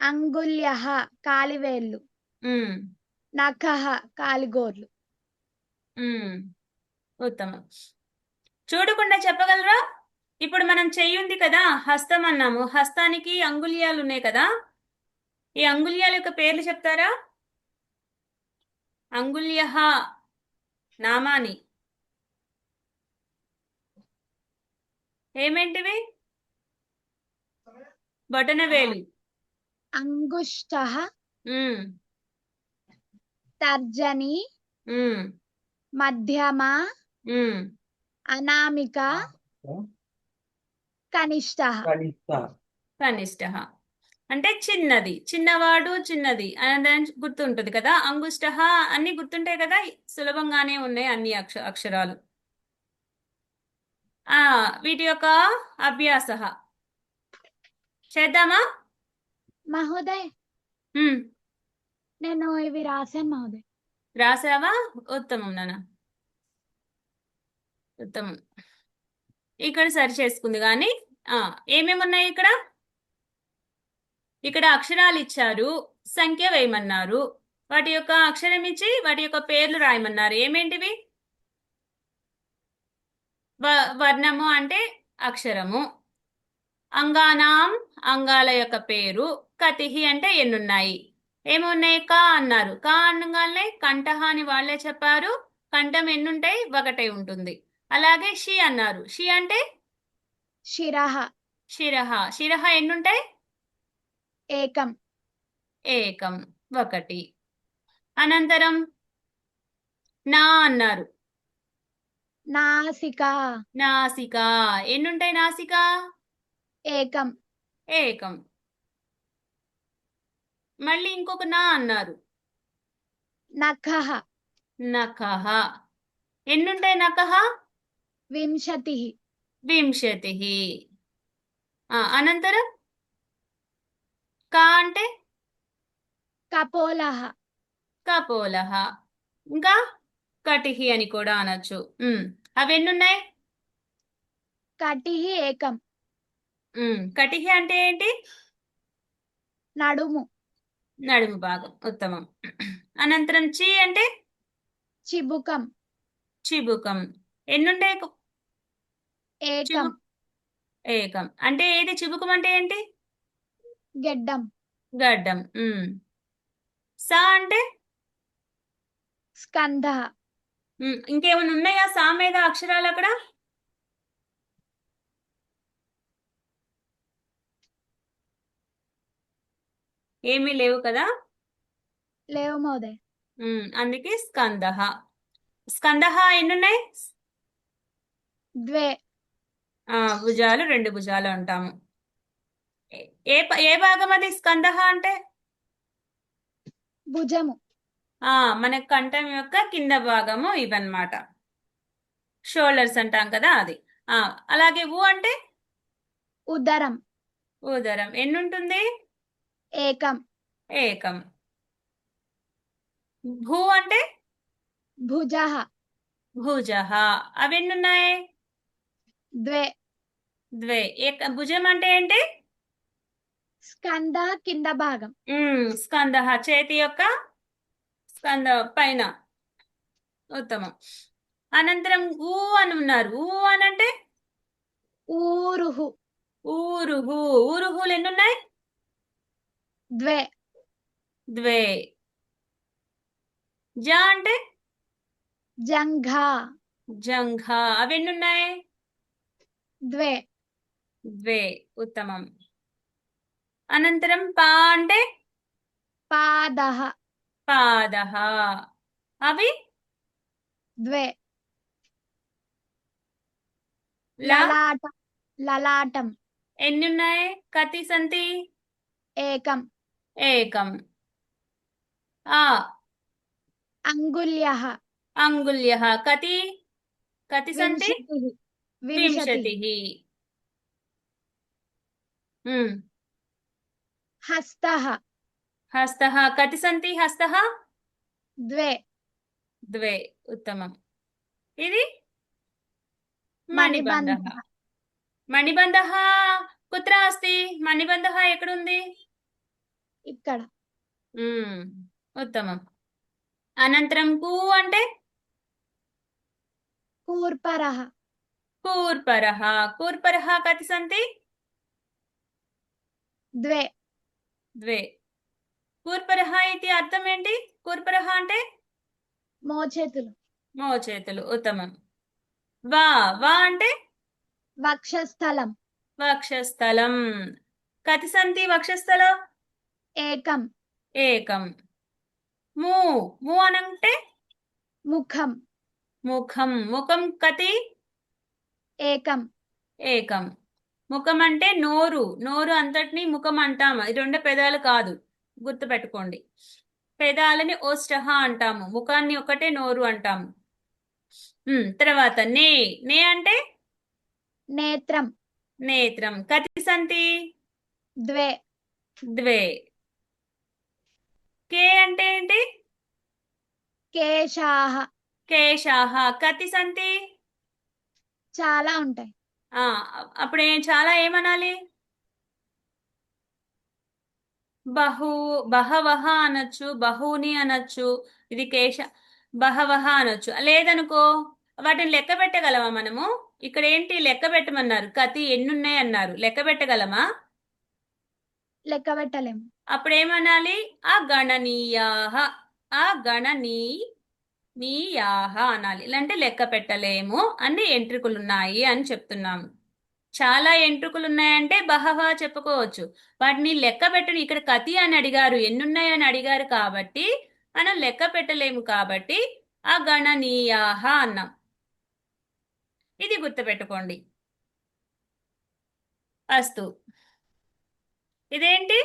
అంగుళ్యః కాలివేళ్ళు, నఖః కాలిగోర్లు. ఉత్తమం. చూడకుండా చెప్పగలరా? ఇప్పుడు మనం చెయ్యి ఉంది కదా, హస్తం అన్నాము. హస్తానికి అంగుళ్యాలు ఉన్నాయి కదా. ఈ అంగుళ్యాల యొక్క పేర్లు చెప్తారా? అంగుళ్యః నామాని. ఏమేంటివి? బొటనవేలు. అంగుష్టః ఉమ్, తర్జని ఉమ్, మధ్యమ ఉమ్. అనామిక కనిష్టః కనిష్ట. కనిష్ట అంటే చిన్నది, చిన్నవాడు, చిన్నది అని గుర్తుంటుంది కదా. అంగుష్ట అన్ని గుర్తుంటాయి కదా, సులభంగానే ఉన్నాయి అన్ని అక్షరాలు. ఆ వీటి యొక్క అభ్యాస చేద్దామా? మహోదయ్ ఉమ్, నేను ఇవి రాశాను మహోదయ్. రాసావా? ఉత్తమం నాన్న, ఉత్తమం. ఇక్కడ సరి చేసుకుంది కానీ ఏమేమి ఉన్నాయి ఇక్కడ? ఇక్కడ అక్షరాలు ఇచ్చారు, సంఖ్య వేయమన్నారు, వాటి యొక్క అక్షరం ఇచ్చి వాటి యొక్క పేర్లు రాయమన్నారు. ఏమేంటివి? వర్ణము అంటే అక్షరము, అంగానాం అంగాల యొక్క పేరు, కతిహి అంటే ఎన్నున్నాయి. ఏమున్నాయి? కా అన్నారు, కా అనగానే కంఠహ అని వాళ్ళే చెప్పారు. కంఠం ఎన్నుంటాయి? ఒకటే ఉంటుంది. అలాగే షి అన్నారు, షి అంటే శిరః శిరహ, శిరహ ఎన్నుంటాయి? ఏకం ఏకం, ఒకటి. అనంతరం నా అన్నారు, నాసిక నాసిక ఎన్నుంటాయి? నాసిక ఏకం ఏకం. మళ్ళీ ఇంకొక నా అన్నారు, నఖః నఖః ఎన్నుంటాయి? నఖః వింశతిః వింశతిః. అనంతరం కా అంటే కపోలః కపోలః, ఇంకా కటిహి అని కూడా అనొచ్చు. అవి ఎన్నున్నాయి? కటిః ఏకం కటిహి అంటే ఏంటి? నడుము నడుము భాగం, ఉత్తమం. అనంతరం చి అంటే చిబుకం చిబుకం. ఎన్నుంటాయి? ఏకం ఏకం అంటే ఏది? చిబుకం అంటే ఏంటి? గెడ్డం గడ్డం. సా అంటే స్కంధః ఇంకేమైనా ఉన్నాయా సా మీద అక్షరాలు అక్కడ? ఏమీ లేవు కదా. లేవు మహోదయ్. అందుకే స్కందః. స్కందః ఎన్నున్నాయి? ద్వే భుజాలు, రెండు భుజాలు అంటాము. ఏ ఏ భాగం అది స్కందః అంటే? భుజము మన కంఠం యొక్క కింద భాగము ఇవన్నమాట, షోల్డర్స్ అంటాం కదా అది. అలాగే ఊ అంటే ఉదరం ఉదరం. ఎన్నుంటుంది? ఏకం ఏకం. భూ అంటే భుజః భుజః. అవి ఎన్నున్నాయి? ద్వే ద్వే. భుజం అంటే ఏంటి? స్కంద కింద భాగం స్కందః చేతి యొక్క స్కంద పైన, ఉత్తమం. అనంతరం ఊ అని ఉన్నారు, ఊ అని అంటే ఊరుహు ఊరుహు. ఊరుహులు ఎన్నున్నాయి? ద్వే ద్వే. జ అంటే జంఘా జంఘ. అవి ఎన్నున్నాయి? ద్వే ద్వే, ఉత్తమం. అనంతరం పా అంటే పాదః పాదః. అవి ద్వే లా లలాటం ఎన్నున్నాయి? కతి సంతి? ఏకం ఏకం. ఆ అంగుళ్యః అంగుళ్యః. కతి కతి సంతి? వింశతిః వింశతిః. హస్తః హస్తః. కతి సంతి? హస్తః ద్వే ద్వే, ఉత్తమం. ఇది మణిబంధః. మణిబంధః కుత్ర అస్తి? మణిబంధః ఎక్కడుంది? ఇక్కడ ఉత్తమం. అనంతరం కు అంటే కూర్పరః కూర్పరః. కూర్పరః కతి సంతి? ద్వే ద్వే. కూర్పరః ఇది అర్థం ఏంటి? కూర్పరః అంటే మోచేతులు మోచేతులు, ఉత్తమం. వా వా అంటే వక్షస్థలం వక్షస్థలం. కతి సంతి వక్షస్థల? ఏకం ఏకం. ము ము అనంటే ముఖం ముఖం. ముఖం కతి? ఏకం ఏకం. ముఖం అంటే నోరు. నోరు అంతటిని ముఖం అంటాము. ఇది 2 పెదాలు కాదు, గుర్తుపెట్టుకోండి. పెదాలని ఓష్టహ అంటాము, ముఖాన్ని ఒకటే నోరు అంటాము. తర్వాత నే. నే అంటే నేత్రం నేత్రం. కతి సంతి? ద్వే ద్వే. కే అంటే ఏంటి? కేశాహ కేశాహ. కతి సంతి? చాలా ఉంటాయి. అప్పుడు చాలా ఏమనాలి? బహవహ అనొచ్చు, బహూని అనొచ్చు. ఇది బహవహ అనొచ్చు. లేదనుకో వాటిని లెక్క పెట్టగలమా మనము? ఇక్కడ ఏంటి లెక్క పెట్టమన్నారు, కతి ఎన్నున్నాయి అన్నారు, లెక్క పెట్టగలమా? లెక్క పెట్టలేము. అప్పుడు ఏమనాలి? అగణనీయాహ. అగణనీయాహ అనాలి. ఇలాంటి లెక్క పెట్టలేము, అన్ని ఎంట్రుకలు ఉన్నాయి అని చెప్తున్నాము. చాలా ఎంట్రుకలు ఉన్నాయంటే బహవ చెప్పుకోవచ్చు. వాటిని లెక్క పెట్టని, ఇక్కడ కతి అని అడిగారు, ఎన్నున్నాయని అడిగారు కాబట్టి మనం లెక్క పెట్టలేము, కాబట్టి అగణనీయాహ అన్నాం. ఇది గుర్తుపెట్టుకోండి. అస్తు. ఇదేంటి?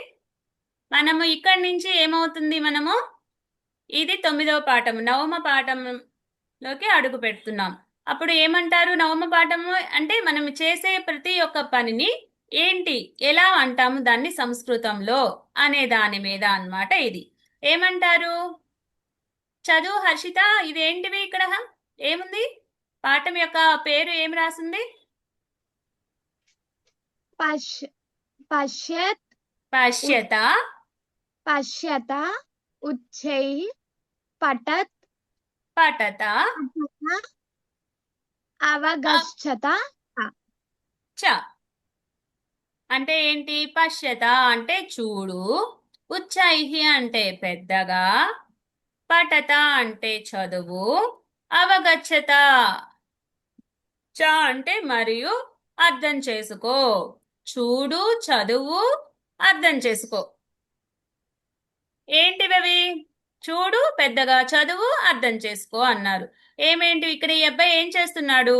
మనము ఇక్కడి నుంచి ఏమవుతుంది, మనము ఇది 9వ పాఠము, నవమ పాఠంలోకి అడుగు పెడుతున్నాం. అప్పుడు ఏమంటారు? నవమ పాఠము అంటే మనం చేసే ప్రతి ఒక్క పనిని ఏంటి, ఎలా అంటాము దాన్ని సంస్కృతంలో అనే దాని మీద అన్నమాట. ఇది ఏమంటారు? చదువు హర్షిత. ఇదేంటివి ఇక్కడ ఏముంది? పాఠం యొక్క పేరు ఏం రాసింది? పశ్యత్ పశ్యత. పశ్యత ఉచ్చై పఠత్ పఠత. అవగచ్చత. చ అంటే ఏంటి? పశ్యత అంటే చూడు, ఉచ్చైహి అంటే పెద్దగా, పఠత అంటే చదువు, అవగచ్చత చ అంటే మరియు అర్థం చేసుకో. చూడు, చదువు, అర్థం చేసుకో. ఏంటివి? చూడు, పెద్దగా, చదువు, అర్థం చేసుకో అన్నారు. ఏమేంటి ఇక్కడ? ఈ అబ్బాయి ఏం చేస్తున్నాడు?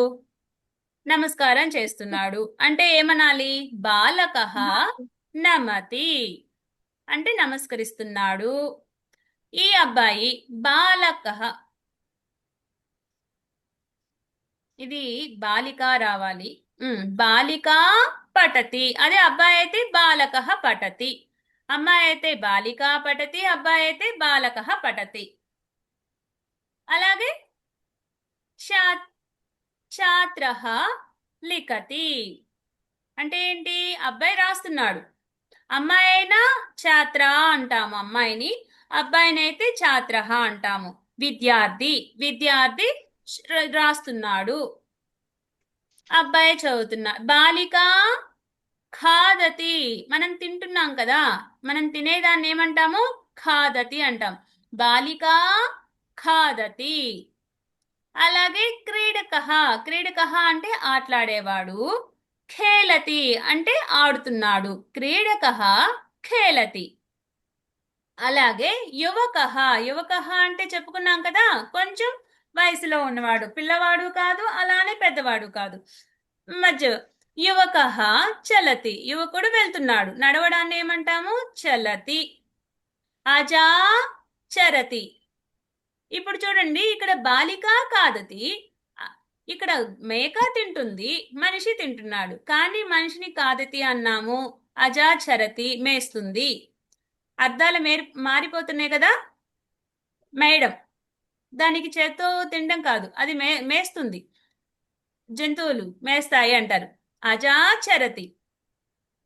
నమస్కారం చేస్తున్నాడు. అంటే ఏమనాలి? బాలకః నమతి అంటే నమస్కరిస్తున్నాడు. ఈ అబ్బాయి బాలకః, ఇది బాలిక రావాలి. బాలికా పఠతి. అదే అబ్బాయి అయితే బాలకః పఠతి, అమ్మాయి అయితే బాలికా పఠతి, అబ్బాయి అయితే బాలకః పఠతి. అలాగే ఛాత్రః లిఖతి అంటే ఏంటి? అబ్బాయి రాస్తున్నాడు. అమ్మాయి అయినా ఛాత్ర అంటాము అమ్మాయిని, అబ్బాయిని అయితే ఛాత్రః అంటాము. విద్యార్థి రాస్తున్నాడు, అబ్బాయి చదువుతున్నాడు. బాలిక ఖాదతి. మనం తింటున్నాం కదా, మనం తినేదాన్ని ఏమంటాము? ఖాదతి అంటాం. బాలిక ఖాదతి. అలాగే క్రీడకః అంటే ఆటలాడేవాడు, ఖేలతి అంటే ఆడుతున్నాడు. క్రీడకః ఖేలతి. అలాగే యువకః అంటే చెప్పుకున్నాం కదా, కొంచెం వయసులో ఉన్నవాడు, పిల్లవాడు కాదు, అలానే పెద్దవాడు కాదు, మధ్య. యువకః చలతి. యువకుడు వెళ్తున్నాడు, నడవడాన్ని ఏమంటాము? చలతి. అజా చరతి. ఇప్పుడు చూడండి, ఇక్కడ బాలిక ఖాదతి, ఇక్కడ మేక తింటుంది, మనిషి తింటున్నాడు. కానీ మనిషిని ఖాదతి అన్నాము, అజాచరతి మేస్తుంది. అర్థాలు మారిపోతున్నాయి కదా. మేయడం, దానికి చేత్తో తినడం కాదు, అది మేస్తుంది. జంతువులు మేస్తాయి అంటారు. అజాచరతి.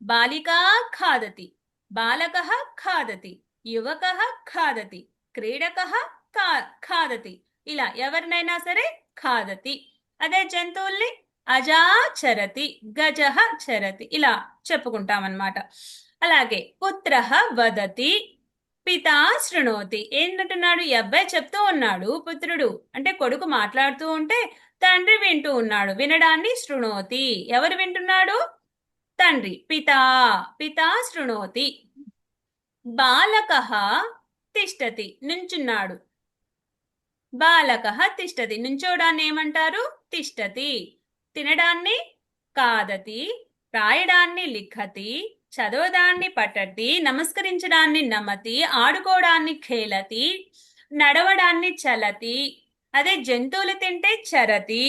బాలికా ఖాదతి, బాలకః ఖాదతి, యువకః ఖాదతి, క్రీడకః ఖాదతి. ఇలా ఎవరినైనా సరే ఖాదతి. అదే జంతువుల్ని అజాచరతి, గజః చరతి, ఇలా చెప్పుకుంటామన్నమాట. అలాగే పుత్రః వదతి, పితా శృణోతి. ఏంటంటున్నాడు? ఈ అబ్బాయి చెప్తూ ఉన్నాడు, పుత్రుడు అంటే కొడుకు మాట్లాడుతూ ఉంటే తండ్రి వింటూ ఉన్నాడు. వినడాన్ని శృణోతి. ఎవరు వింటున్నాడు? తండ్రి. పితా పితా శృణోతి. బాలకః తిష్టతి. నుంచున్నాడు. బాలకః తిష్టతి. నుంచోడాన్ని ఏమంటారు? తిష్టతి. తినడాన్ని కాదతి. రాయడాన్ని లిఖతి. చదవడాన్ని పఠతి. నమస్కరించడాన్ని నమతి. ఆడుకోవడాన్ని ఖేలతి. నడవడాన్ని చలతి. అదే జంతువులు తింటే చరతి.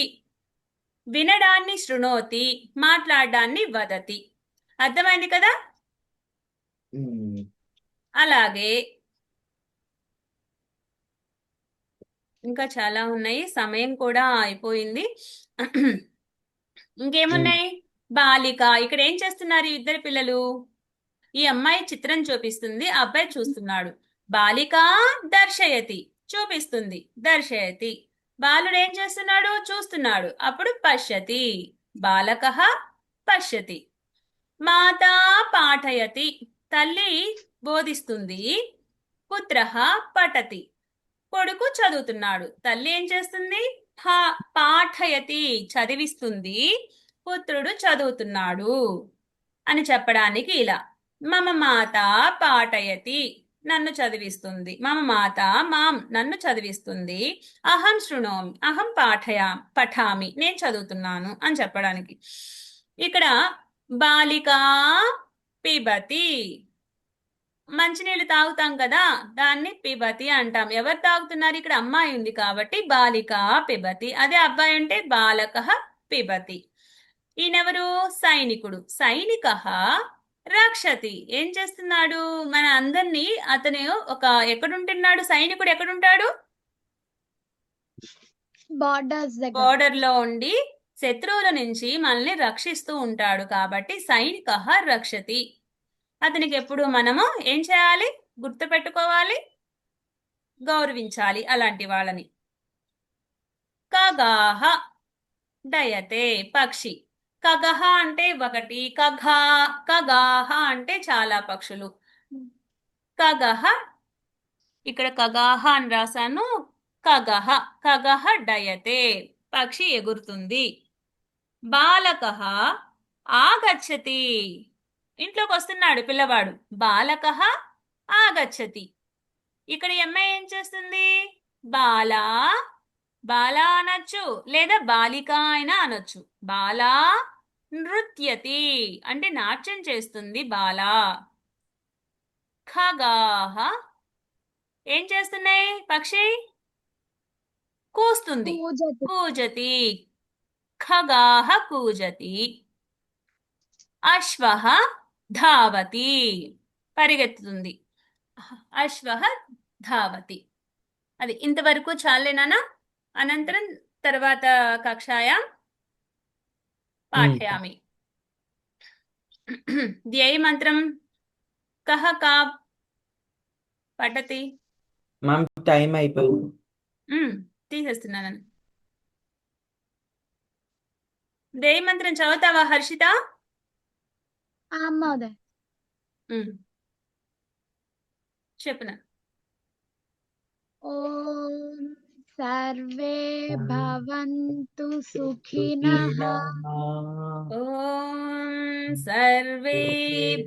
వినడాన్ని శృణోతి. మాట్లాడడాన్ని వదతి. అర్థమైంది కదా? ఉమ్. అలాగే ఇంకా చాలా ఉన్నాయి. సమయం కూడా అయిపోయింది. ఇంకేమున్నాయి? బాలిక. ఇక్కడ ఏం చేస్తున్నారు ఈ ఇద్దరు పిల్లలు? ఈ అమ్మాయి చిత్రం చూపిస్తుంది, ఆ అబ్బాయి చూస్తున్నాడు. బాలిక దర్శయతి. చూపిస్తుంది. దర్శయతి. బాలుడు ఏం చేస్తున్నాడు? చూస్తున్నాడు. అప్పుడు పశ్యతి. బాలకః పశ్యతి. మాతా పాఠయతి. తల్లి బోధిస్తుంది. పుత్రః పఠతి. కొడుకు చదువుతున్నాడు. తల్లి ఏం చేస్తుంది? పాఠయతి. చదివిస్తుంది. పుత్రుడు చదువుతున్నాడు అని చెప్పడానికి ఇలా. మమ మాత పాఠయతి. నన్ను చదివిస్తుంది. మమ మాత మాం నన్ను చదివిస్తుంది. అహం శృణోమి. అహం పఠామి. నేను చదువుతున్నాను అని చెప్పడానికి. ఇక్కడ బాలిక పిబతి. మంచినీళ్ళు తాగుతాం కదా, దాన్ని పిబతి అంటాం. ఎవరు తాగుతున్నారు? ఇక్కడ అమ్మాయి ఉంది కాబట్టి బాలిక పిబతి. అదే అబ్బాయి అంటే బాలకః పిబతి. ఈయనెవరు? సైనికుడు. సైనికః రక్షతి. ఏం చేస్తున్నాడు? మన అందరినీ అతను ఎక్కడుంటున్నాడు? సైనికుడు ఎక్కడుంటాడు? బార్డర్స్ దగ్గర. బోర్డర్ లో ఉండి శత్రువుల నుంచి మనల్ని రక్షిస్తూ ఉంటాడు కాబట్టి సైనికః రక్షతి. అతనికి ఎప్పుడు మనము ఏం చేయాలి? గుర్తుపెట్టుకోవాలి, గౌరవించాలి అలాంటి వాళ్ళని. ఖగాః డయతే. పక్షి. ఖగః అంటే ఒకటి. ఖగాః అంటే చాలా పక్షులు. ఖగః. ఇక్కడ ఖగాః అని రాశాను. ఖగః డయతే. పక్షి ఎగురుతుంది. బాలకః ఆగచ్చతి. ఇంట్లోకి వస్తున్నాడు పిల్లవాడు. బాలకః ఆగచ్చతి. ఇక్కడ ఈ అమ్మాయి ఏం చేస్తుంది? బాలా అనొచ్చు, లేదా బాలిక అయినా అనొచ్చు. బాలా నృత్యతి అంటే నాట్యం చేస్తుంది బాలా. ఖగాః ఏం చేస్తున్నాయి? పక్షి కూస్తుంది. కూజతి. ఖగాః కూజతి. అశ్వః ధావతి. పరిగెత్తుతుంది. అశ్వః ధావతి. అది ఇంతవరకు చాలేనా? అనంతరం తర్వాత కక్షాయాం పాఠయామి. ధ్యేయ మంత్రం కః కా పఠతి. మ్యామ్ టైం అయిపోయింది. తీసేస్తున్నాను. ధ్యేయ మంత్రం చదువుతావా హర్షిత? మహోదయ్. చెప్పున. ఓం సర్వే భవంతు సుఖినః. ఓం సర్వే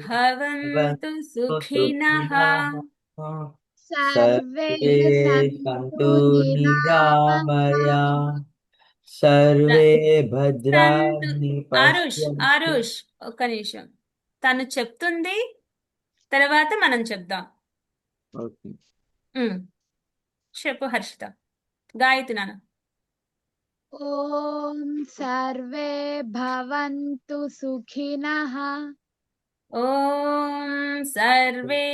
భవంతు సుఖినః. సర్వే సంతు నిరామయ. సర్వే భద్రాణి ఆరుష్ ఒక్క నిమిషం. తను చెప్తుంది, తర్వాత మనం చెప్దాం. చెప్పు హర్షిత. గాయత్రి నాన్న. ఓం సర్వే భవంతు సుఖినః. ఓం సర్వే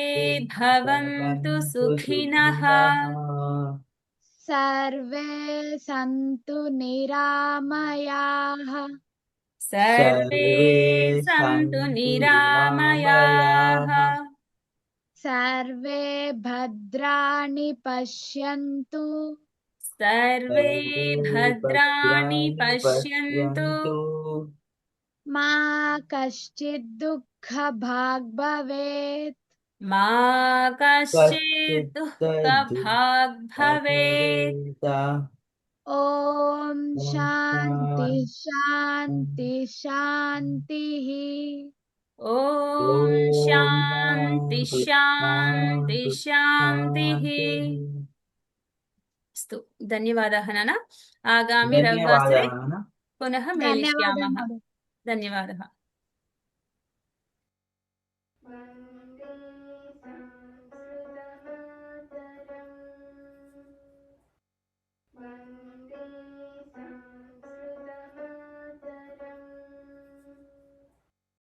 భవంతు సుఖినః. సర్వే సంతు నిరామయాః. సర్వే సంతు నిరామయాః. సర్వే భద్రాణి పశ్యంతు. సర్వే భద్రాణి పశ్యంతు. మా కశ్చిద్ దుఃఖ భాగ్ భవేత్. మా కశ్చిద్ దుఃఖ భాగ్ భవేత్. ఓం శాంతి శాంతి శాంతి. ఓం శాంతి శాంతి శాంతి अस्तु धन्यवादाः नाना आगामि रविवासरे ధన్యవాదాలు. पुनः ధన్యవాదాలు मेलिष्यामः మేడం. धन्यवादः